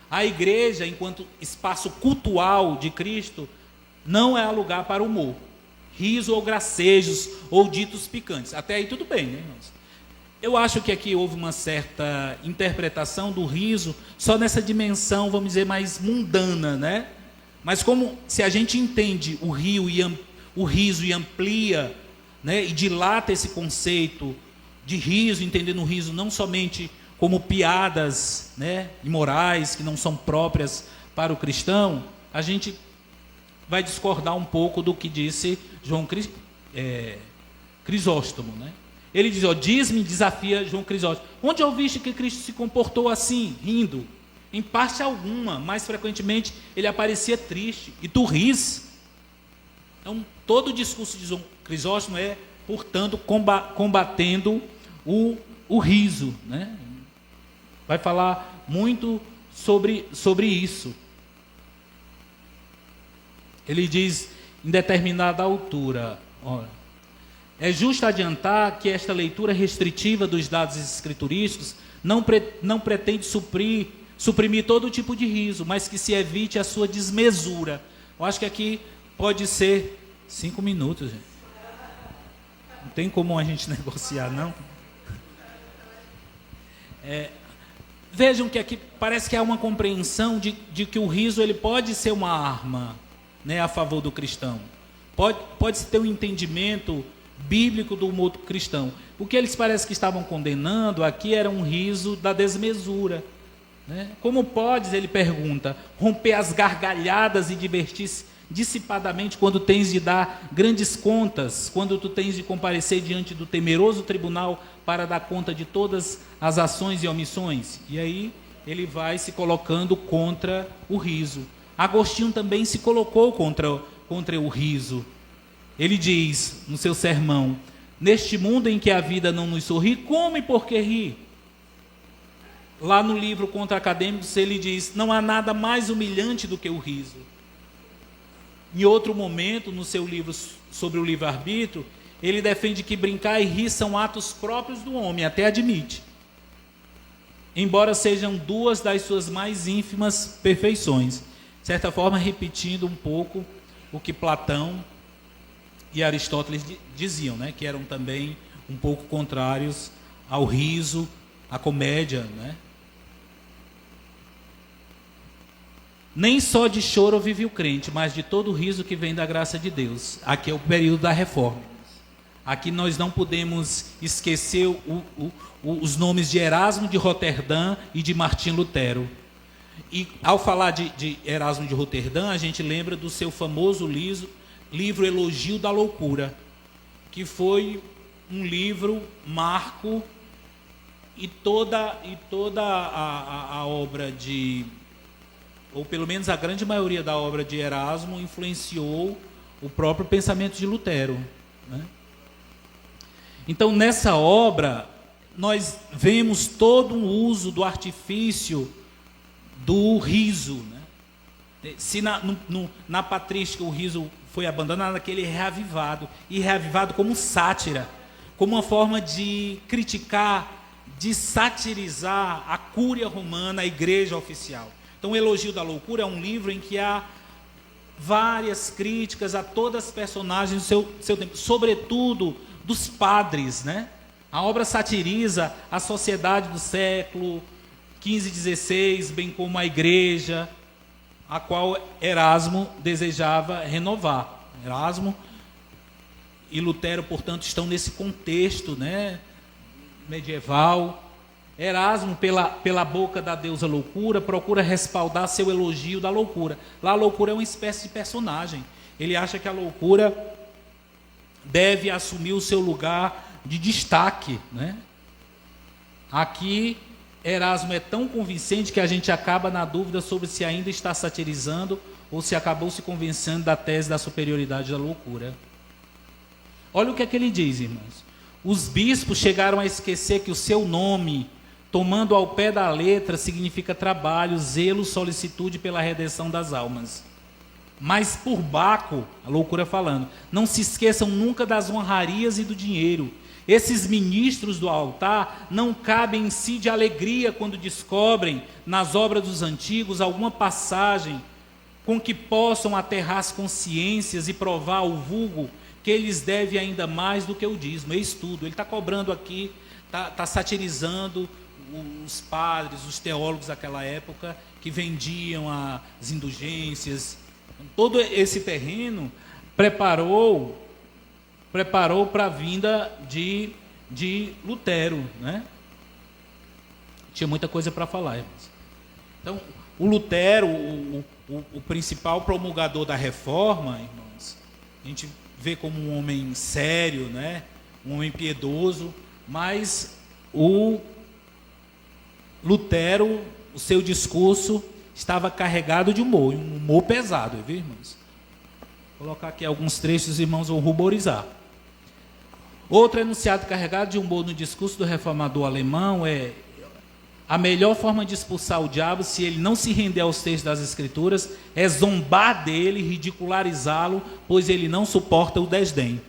a igreja, enquanto espaço cultual de Cristo, não é lugar para humor, riso ou gracejos ou ditos picantes. Até aí tudo bem, né, irmãos? Eu acho que aqui houve uma certa interpretação do riso só nessa dimensão, vamos dizer, mais mundana, né? Mas como se a gente entende o riso e amplia, né, e dilata esse conceito de riso, entendendo o riso não somente como piadas, né, imorais, que não são próprias para o cristão, a gente vai discordar um pouco do que disse João Crisóstomo, né? Ele diz, diz-me, desafia João Crisóstomo, onde ouviste que Cristo se comportou assim, rindo? Em parte alguma, mais frequentemente ele aparecia triste, e tu ris. Então, todo o discurso de João Crisóstomo é, portanto, combatendo o riso, né? Vai falar muito sobre isso. Ele diz, em determinada altura, olha, é justo adiantar que esta leitura restritiva dos dados escriturísticos não pretende suprimir todo tipo de riso, mas que se evite a sua desmesura. Eu acho que aqui pode ser 5 minutos, gente. Não tem como a gente negociar, não. Vejam que aqui parece que há uma compreensão de que o riso ele pode ser uma arma, né, a favor do cristão. Pode-se ter um entendimento bíblico do humor cristão. O que eles parece que estavam condenando aqui era um riso da desmesura, né? Como podes, ele pergunta, romper as gargalhadas e divertir-se dissipadamente quando tens de dar grandes contas, quando tu tens de comparecer diante do temeroso tribunal para dar conta de todas as ações e omissões? E aí ele vai se colocando contra o riso. Agostinho também se colocou contra o riso. Ele diz no seu sermão, neste mundo em que a vida não nos sorri, como e por que rir? Lá no livro Contra Acadêmicos ele diz, não há nada mais humilhante do que o riso. Em outro momento, no seu livro sobre o livre-arbítrio, ele defende que brincar e rir são atos próprios do homem, até admite. Embora sejam duas das suas mais ínfimas perfeições. De certa forma, repetindo um pouco o que Platão e Aristóteles diziam, né, que eram também um pouco contrários ao riso, à comédia, né? Nem só de choro vive o crente, mas de todo o riso que vem da graça de Deus. Aqui é o período da reforma. Aqui nós não podemos esquecer os nomes de Erasmo de Roterdã e de Martim Lutero. E ao falar de Erasmo de Roterdã, a gente lembra do seu famoso livro Elogio da Loucura, que foi um livro marco, e toda a obra ou pelo menos a grande maioria da obra de Erasmo influenciou o próprio pensamento de Lutero, né? Então, nessa obra, nós vemos todo um uso do artifício do riso, né? Se na patrística o riso foi abandonado, aquele reavivado, e reavivado como sátira, como uma forma de criticar, de satirizar a cúria romana, a igreja oficial. Então, o Elogio da Loucura é um livro em que há várias críticas a todas as personagens do seu tempo, sobretudo dos padres, né? A obra satiriza a sociedade do século XV e XVI, bem como a igreja, a qual Erasmo desejava renovar. Erasmo e Lutero, portanto, estão nesse contexto, né, medieval. Erasmo, pela boca da deusa loucura, procura respaldar seu elogio da loucura. Lá a loucura é uma espécie de personagem. Ele acha que a loucura deve assumir o seu lugar de destaque, né? Aqui, Erasmo é tão convincente que a gente acaba na dúvida sobre se ainda está satirizando ou se acabou se convencendo da tese da superioridade da loucura. Olha o que é que ele diz, irmãos. Os bispos chegaram a esquecer que o seu nome, tomando ao pé da letra, significa trabalho, zelo, solicitude pela redenção das almas. Mas por Baco, a loucura falando, não se esqueçam nunca das honrarias e do dinheiro. Esses ministros do altar não cabem em si de alegria quando descobrem nas obras dos antigos alguma passagem com que possam aterrar as consciências e provar ao vulgo que eles devem ainda mais do que o dízimo. É estudo. Ele está cobrando aqui, está satirizando os padres, os teólogos daquela época que vendiam as indulgências. Todo esse terreno preparou para a vinda de Lutero, né? Tinha muita coisa para falar, irmãos. Então, o Lutero, o principal promulgador da reforma, irmãos, a gente vê como um homem sério, né? Um homem piedoso, mas o Lutero, o seu discurso estava carregado de humor, um humor pesado, viu, irmãos? Vou colocar aqui alguns trechos, os irmãos vão ruborizar. Outro enunciado carregado de humor no discurso do reformador alemão é: a melhor forma de expulsar o diabo, se ele não se render aos textos das Escrituras, é zombar dele, ridicularizá-lo, pois ele não suporta o desdém.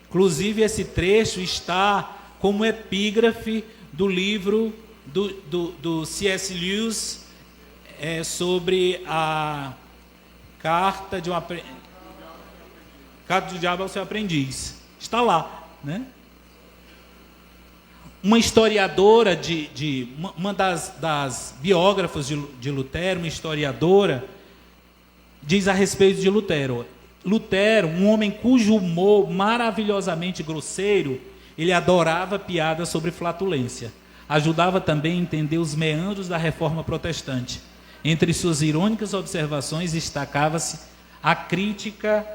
Inclusive, esse trecho está como epígrafe do livro do C.S. Lewis, sobre a carta do diabo ao seu aprendiz. Está lá, né? Uma historiadora, uma das biógrafas de Lutero, uma historiadora, diz a respeito de Lutero. Lutero, um homem cujo humor maravilhosamente grosseiro, ele adorava piadas sobre flatulência. Ajudava também a entender os meandros da reforma protestante. Entre suas irônicas observações destacava-se a crítica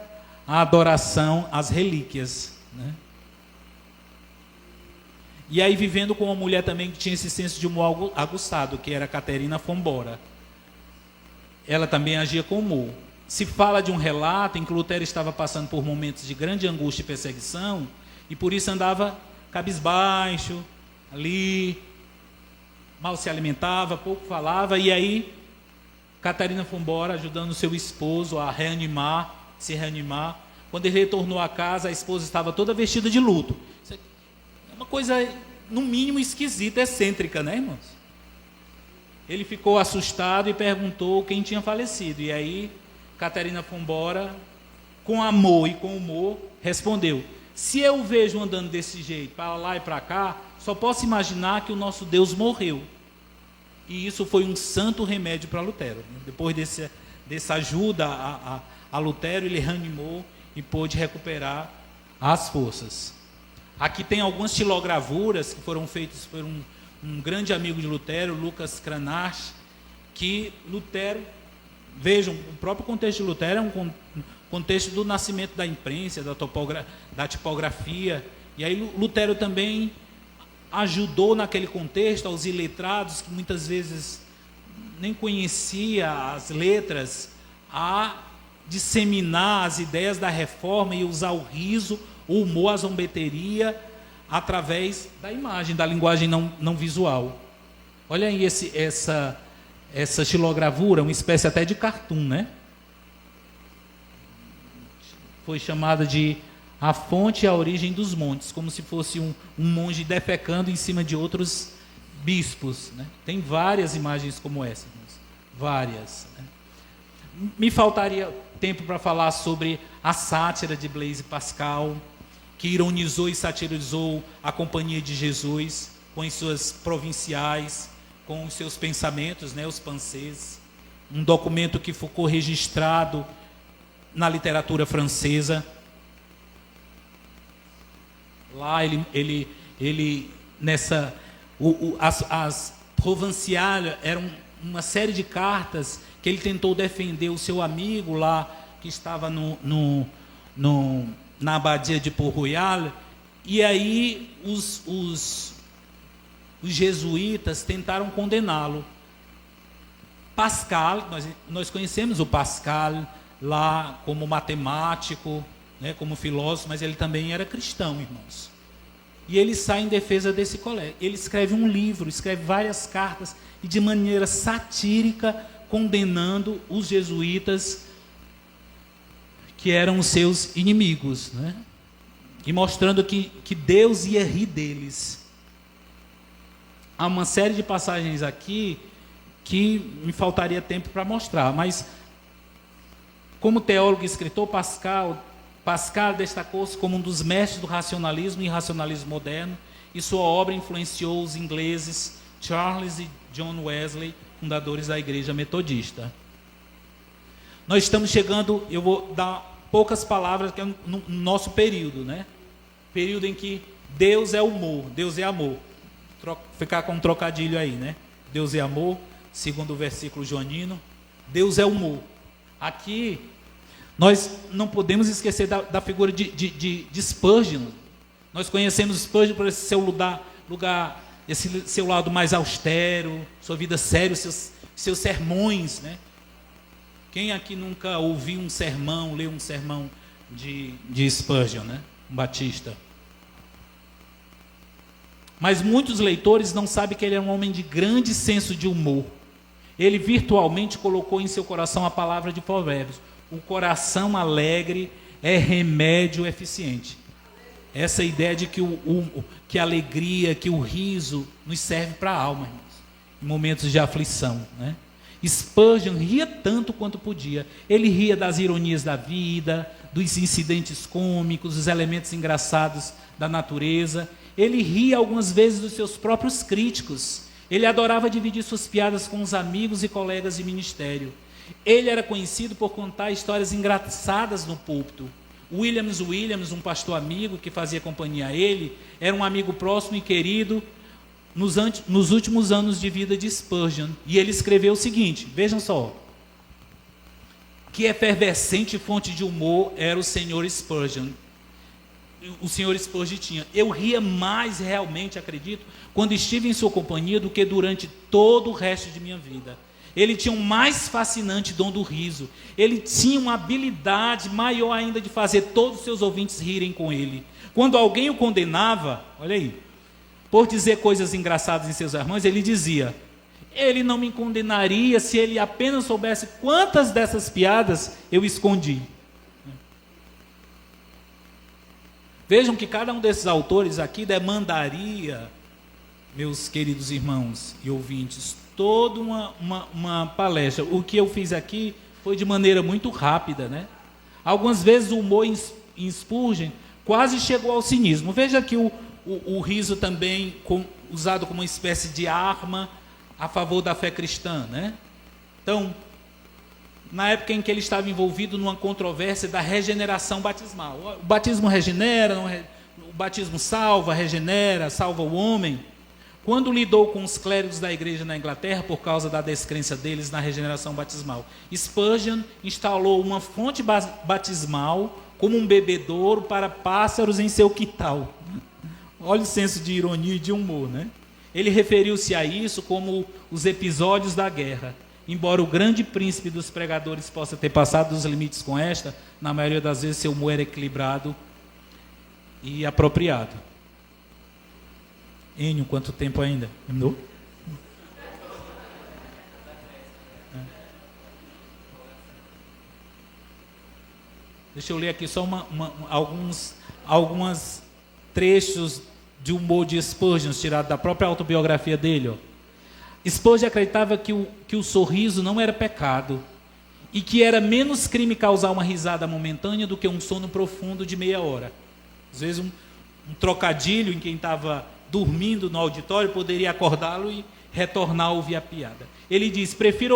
à adoração às relíquias, né? E aí, vivendo com uma mulher também que tinha esse senso de humor aguçado, que era Caterina von Bora. Ela também agia com humor. Se fala de um relato em que Lutero estava passando por momentos de grande angústia e perseguição, e por isso andava cabisbaixo, ali, mal se alimentava, pouco falava, e aí Caterina von Bora ajudando seu esposo a se reanimar. Quando ele retornou à casa, a esposa estava toda vestida de luto. Isso é uma coisa, no mínimo, esquisita, excêntrica, né, irmãos? Ele ficou assustado e perguntou quem tinha falecido. E aí, Caterina von Bora, com amor e com humor, respondeu: se eu o vejo andando desse jeito, para lá e para cá, só posso imaginar que o nosso Deus morreu. E isso foi um santo remédio para Lutero. Depois dessa ajuda a Lutero, ele reanimou e pôde recuperar as forças. Aqui tem algumas xilogravuras que foram feitas por um grande amigo de Lutero, Lucas Cranach, que Lutero, vejam, o próprio contexto de Lutero é um contexto do nascimento da imprensa, da tipografia, e aí Lutero também ajudou naquele contexto aos iletrados, que muitas vezes nem conhecia as letras, a disseminar as ideias da reforma e usar o riso, o humor, a zombeteria, através da imagem, da linguagem não visual. Olha aí essa xilogravura, uma espécie até de cartoon, né? Foi chamada de A Fonte e a Origem dos Montes, como se fosse um monge defecando em cima de outros bispos, né? Tem várias imagens como essa, várias, né? Me faltaria tempo para falar sobre a sátira de Blaise Pascal, que ironizou e satirizou a Companhia de Jesus, com as suas provinciais, com os seus pensamentos, né, os pensées. Um documento que ficou registrado na literatura francesa. Lá as provinciales eram uma série de cartas que ele tentou defender o seu amigo lá, que estava na abadia de Port-Royal, e aí os jesuítas tentaram condená-lo. Pascal, nós conhecemos o Pascal lá como matemático, né, como filósofo, mas ele também era cristão, irmãos. E ele sai em defesa desse colega. Ele escreve um livro, escreve várias cartas, e de maneira satírica, condenando os jesuítas, que eram os seus inimigos, né? E mostrando que Deus ia rir deles. Há uma série de passagens aqui que me faltaria tempo para mostrar, mas como teólogo e escritor, Pascal destacou-se como um dos mestres do racionalismo e racionalismo moderno, e sua obra influenciou os ingleses Charles e John Wesley, fundadores da Igreja Metodista. Nós estamos chegando, eu vou dar poucas palavras, que é no nosso período, né? Período em que Deus é humor, Deus é amor. Ficar com um trocadilho aí, né? Deus é amor, segundo o versículo joanino. Deus é humor. Aqui, nós não podemos esquecer da figura de Spurgeon. Nós conhecemos Spurgeon por esse seu lugar, esse seu lado mais austero, sua vida séria, seus sermões, né? Quem aqui nunca ouviu um sermão, leu um sermão de Spurgeon, né? Um batista. Mas muitos leitores não sabem que ele é um homem de grande senso de humor. Ele virtualmente colocou em seu coração a palavra de Provérbios: o coração alegre é remédio eficiente. Essa ideia de que a alegria, que o riso nos serve para a alma, irmãos, em momentos de aflição, né? Spurgeon ria tanto quanto podia. Ele ria das ironias da vida, dos incidentes cômicos, dos elementos engraçados da natureza. Ele ria algumas vezes dos seus próprios críticos. Ele adorava dividir suas piadas com os amigos e colegas de ministério. Ele era conhecido por contar histórias engraçadas no púlpito. Williams, um pastor amigo que fazia companhia a ele, era um amigo próximo e querido nos últimos anos de vida de Spurgeon. E ele escreveu o seguinte, vejam só: que efervescente fonte de humor era o senhor Spurgeon. O senhor Spurgeon tinha: eu ria mais, realmente acredito, quando estive em sua companhia do que durante todo o resto de minha vida. Ele tinha um mais fascinante dom do riso. Ele tinha uma habilidade maior ainda de fazer todos os seus ouvintes rirem com ele. Quando alguém o condenava, olha aí, por dizer coisas engraçadas em seus sermões, ele dizia: ele não me condenaria se ele apenas soubesse quantas dessas piadas eu escondi. Vejam que cada um desses autores aqui demandaria, meus queridos irmãos e ouvintes, toda uma palestra. O que eu fiz aqui foi de maneira muito rápida, né? Algumas vezes o humor em Spurgeon quase chegou ao cinismo. Veja que o riso também usado como uma espécie de arma a favor da fé cristã, né? Então, na época em que ele estava envolvido numa controvérsia da regeneração batismal. O batismo regenera, o batismo salva, regenera, salva o homem. Quando lidou com os clérigos da igreja na Inglaterra por causa da descrença deles na regeneração batismal, Spurgeon instalou uma fonte batismal como um bebedouro para pássaros em seu quintal. Olha o senso de ironia e de humor, né? Ele referiu-se a isso como os episódios da guerra. Embora o grande príncipe dos pregadores possa ter passado dos limites com esta, na maioria das vezes seu humor era equilibrado e apropriado. Enio, quanto tempo ainda? Terminou? Deixa eu ler aqui só alguns trechos de humor de Spurgeon, tirado da própria autobiografia dele. Spurgeon acreditava que o sorriso não era pecado e que era menos crime causar uma risada momentânea do que um sono profundo de meia hora. Às vezes um trocadilho em quem estava dormindo no auditório poderia acordá-lo e retornar a ouvir a piada. Ele diz: prefiro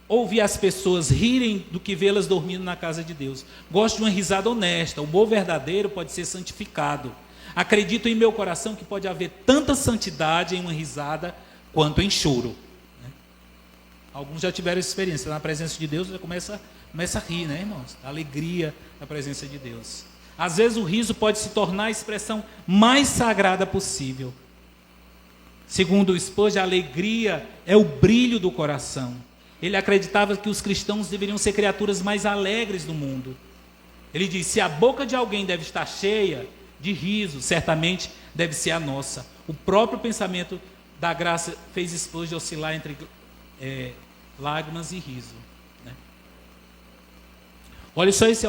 ouvir as pessoas rirem do que vê-las dormindo na casa de Deus. Gosto de uma risada honesta. O humor verdadeiro pode ser santificado. Acredito em meu coração que pode haver tanta santidade em uma risada quanto em choro. Alguns já tiveram essa experiência. Na presença de Deus, já começa a rir, né, irmãos? A alegria da presença de Deus. Às vezes o riso pode se tornar a expressão mais sagrada possível. Segundo o Spurgeon, a alegria é o brilho do coração. Ele acreditava que os cristãos deveriam ser criaturas mais alegres do mundo. Ele diz: se a boca de alguém deve estar cheia de riso, certamente deve ser a nossa. O próprio pensamento da graça fez Spurgeon oscilar entre lágrimas e riso, né? Olha só esse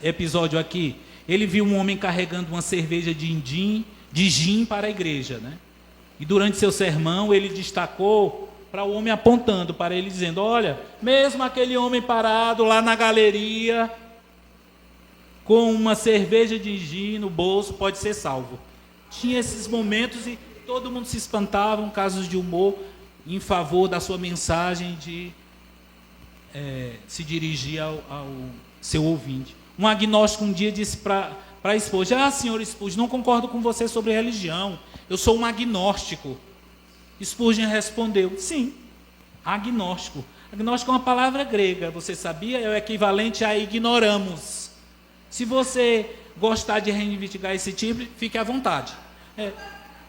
episódio aqui. Ele viu um homem carregando uma cerveja de gin para a igreja, né? E durante seu sermão ele destacou para o homem, apontando para ele, dizendo: olha, mesmo aquele homem parado lá na galeria com uma cerveja de gin no bolso pode ser salvo. Tinha esses momentos e todo mundo se espantava, casos de humor em favor da sua mensagem de se dirigir ao seu ouvinte. Um agnóstico um dia disse para a esposa: senhor Spurgeon, não concordo com você sobre religião, eu sou um agnóstico. Spurgeon respondeu: sim, agnóstico. Agnóstico é uma palavra grega, você sabia? É o equivalente a ignoramos. Se você gostar de reivindicar esse tipo, fique à vontade.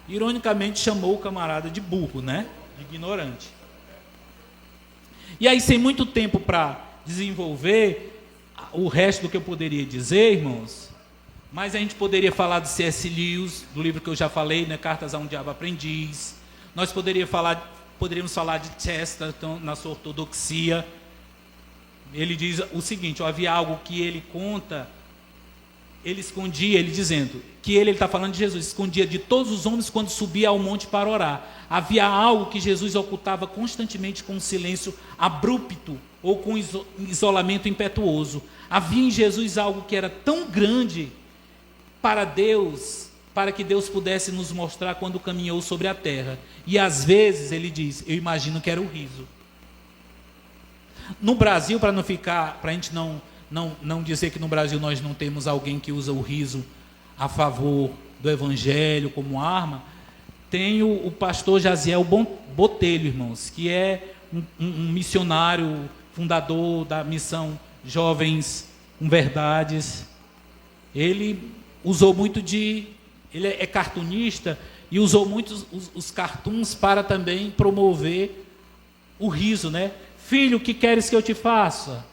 Ironicamente chamou o camarada de burro, né? De ignorante. E aí, sem muito tempo para desenvolver o resto do que eu poderia dizer, irmãos, mas a gente poderia falar de C.S. Lewis, do livro que eu já falei, né? Cartas a um Diabo Aprendiz. Nós poderíamos falar de Chesterton na sua ortodoxia. Ele diz o seguinte: havia algo que ele conta, ele escondia, ele dizendo que ele está falando de Jesus, escondia de todos os homens quando subia ao monte para orar. Havia algo que Jesus ocultava constantemente com um silêncio abrupto ou com isolamento impetuoso. Havia em Jesus algo que era tão grande para Deus, para que Deus pudesse nos mostrar quando caminhou sobre a terra. E às vezes ele diz: eu imagino que era o riso. No Brasil, para a gente não dizer que no Brasil nós não temos alguém que usa o riso a favor do evangelho como arma, tem o pastor Jaziel Botelho, irmãos, que é um missionário, fundador da missão Jovens com Verdades. Ele usou muito ele é cartunista e usou muito os cartoons para também promover o riso, né? Filho, o que queres que eu te faça?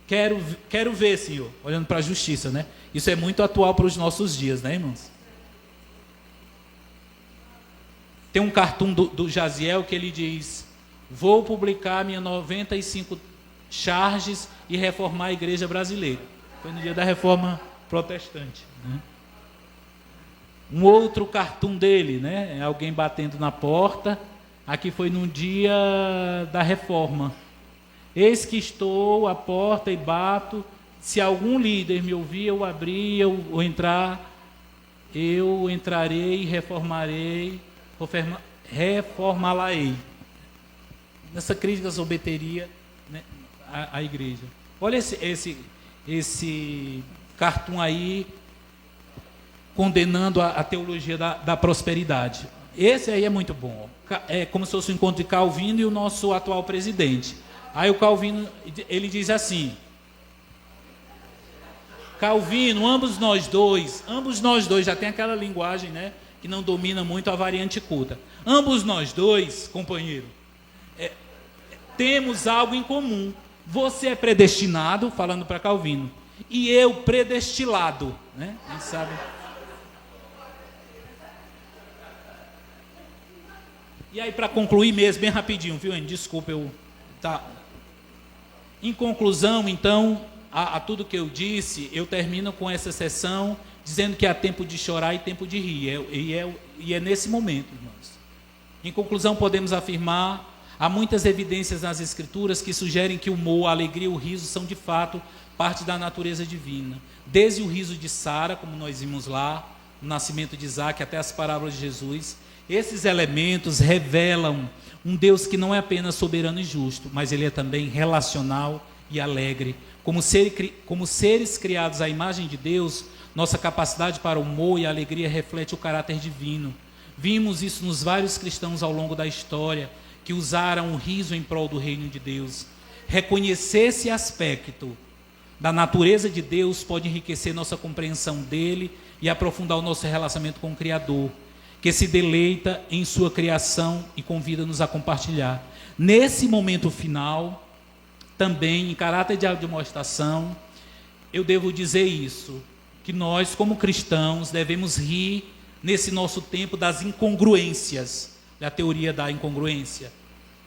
Quero ver, Senhor. Olhando para a justiça, né? Isso é muito atual para os nossos dias, né, irmãos? Tem um cartoon do Jaziel que ele diz: vou publicar minha 95 charges e reformar a igreja brasileira. Foi no dia da reforma protestante, né? Um outro cartoon dele, né? Alguém batendo na porta. Aqui foi no dia da reforma. Eis que estou à porta e bato. Se algum líder me ouvir, eu abrir, eu entrar, eu entrarei e reformá-la-ei. Nessa crítica à soberania, né, à igreja. Olha esse cartoon aí, condenando a teologia da prosperidade. Esse aí é muito bom. É como se fosse um encontro de Calvino e o nosso atual presidente. Aí o Calvino, ele diz assim: Calvino, ambos nós dois, já tem aquela linguagem, né, que não domina muito a variante culta. Ambos nós dois, companheiro, temos algo em comum. Você é predestinado, falando para Calvino, e eu predestilado, né? A gente sabe. E aí, para concluir mesmo, bem rapidinho, viu, Anny? Desculpa, Em conclusão, então, a tudo que eu disse, eu termino com essa sessão dizendo que há tempo de chorar e tempo de rir. E é nesse momento, irmãos. Em conclusão, podemos afirmar Há muitas evidências nas Escrituras que sugerem que o humor, a alegria e o riso são de fato parte da natureza divina. Desde o riso de Sara, como nós vimos lá, o nascimento de Isaac, até as parábolas de Jesus, esses elementos revelam um Deus que não é apenas soberano e justo, mas ele é também relacional e alegre. Como seres criados à imagem de Deus, nossa capacidade para o humor e a alegria reflete o caráter divino. Vimos isso nos vários cristãos ao longo da história, que usaram o riso em prol do reino de Deus. Reconhecer esse aspecto da natureza de Deus pode enriquecer nossa compreensão dele e aprofundar o nosso relacionamento com o Criador, que se deleita em sua criação e convida-nos a compartilhar. Nesse momento final, também, em caráter de demonstração, eu devo dizer isso, que nós, como cristãos, devemos rir nesse nosso tempo das incongruências, da teoria da incongruência,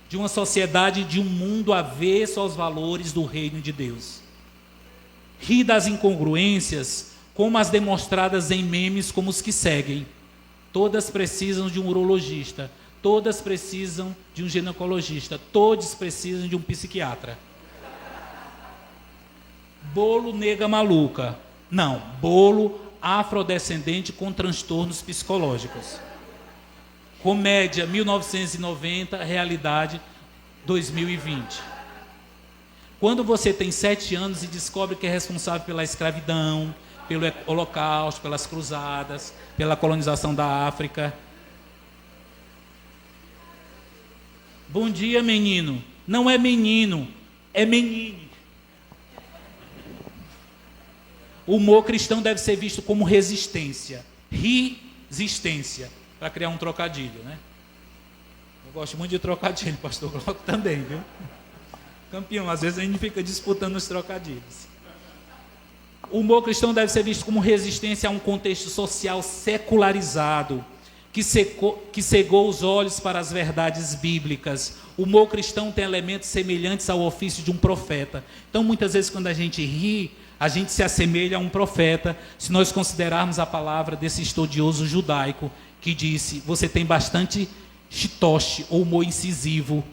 de uma sociedade, de um mundo avesso aos valores do reino de Deus. Rir das incongruências, como as demonstradas em memes como os que seguem. Todas precisam de um urologista, todas precisam de um ginecologista, todos precisam de um psiquiatra. Bolo nega maluca. Não, bolo afrodescendente com transtornos psicológicos. Comédia 1990, realidade 2020. Quando você tem 7 anos e descobre que é responsável pela escravidão, pelo Holocausto, pelas cruzadas, pela colonização da África. Bom dia, menino. Não é menino, é menine. O humor cristão deve ser visto como resistência, resistência, para criar um trocadilho, né? Eu gosto muito de trocadilho, pastor Glauco também, viu? Campeão, às vezes a gente fica disputando os trocadilhos. O humor cristão deve ser visto como resistência a um contexto social secularizado, que cegou os olhos para as verdades bíblicas. O humor cristão tem elementos semelhantes ao ofício de um profeta. Então, muitas vezes, quando a gente ri, a gente se assemelha a um profeta, se nós considerarmos a palavra desse estudioso judaico, que disse, você tem bastante chitoche, ou humor incisivo.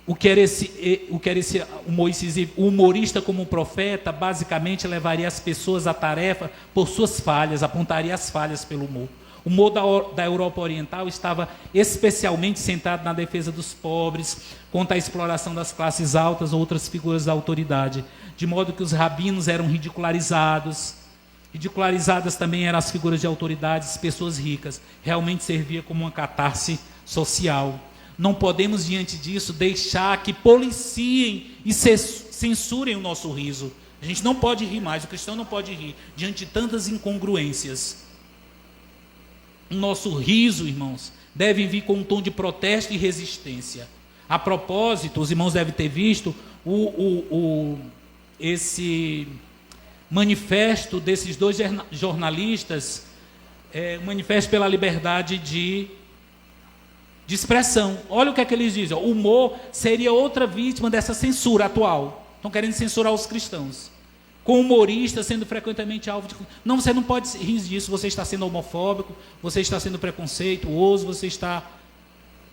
O que era esse humor incisivo? O humorista, como profeta, basicamente levaria as pessoas à tarefa por suas falhas, apontaria as falhas pelo humor. O humor da Europa Oriental estava especialmente centrado na defesa dos pobres, contra a exploração das classes altas ou outras figuras da autoridade, de modo que os rabinos eram ridicularizados. Ridicularizadas também eram as figuras de autoridades, pessoas ricas. Realmente servia como uma catarse social. Não podemos, diante disso, deixar que policiem e censurem o nosso riso. A gente não pode rir mais, o cristão não pode rir diante de tantas incongruências. O nosso riso, irmãos, deve vir com um tom de protesto e resistência. A propósito, os irmãos devem ter visto esse manifesto desses 2 jornalistas, o Manifesto pela Liberdade de expressão. Olha o que é que eles dizem. O humor seria outra vítima dessa censura atual. Estão querendo censurar os cristãos. Com humoristas sendo frequentemente alvo de... Não, você não pode rir disso, você está sendo homofóbico, você está sendo preconceituoso,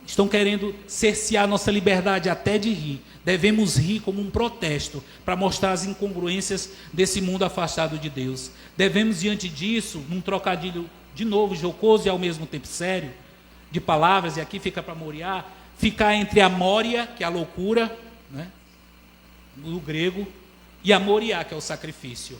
estão querendo cercear nossa liberdade até de rir. Devemos rir como um protesto para mostrar as incongruências desse mundo afastado de Deus. Devemos, diante disso, num trocadilho de novo jocoso e ao mesmo tempo sério, de palavras, e aqui fica para moriar, ficar entre a mória, que é a loucura, né, no grego, e a moriá, que é o sacrifício.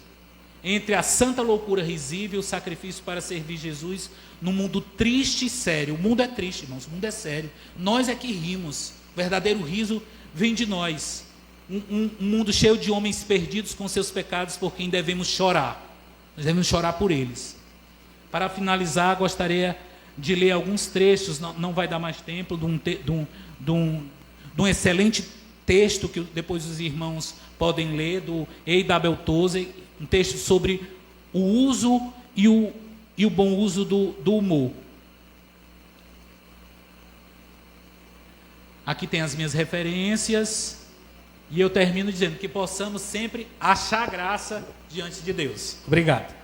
Entre a santa loucura risível e o sacrifício para servir Jesus num mundo triste e sério. O mundo é triste, irmãos, o mundo é sério. Nós é que rimos. O verdadeiro riso vem de nós. Um mundo cheio de homens perdidos com seus pecados, por quem devemos chorar. Nós devemos chorar por eles. Para finalizar, gostaria de ler alguns trechos, não vai dar mais tempo, de um excelente texto que depois os irmãos podem ler, do A.W. Tozer, um texto sobre o uso e o bom uso do humor. Aqui tem as minhas referências, e eu termino dizendo que possamos sempre achar graça diante de Deus. Obrigado.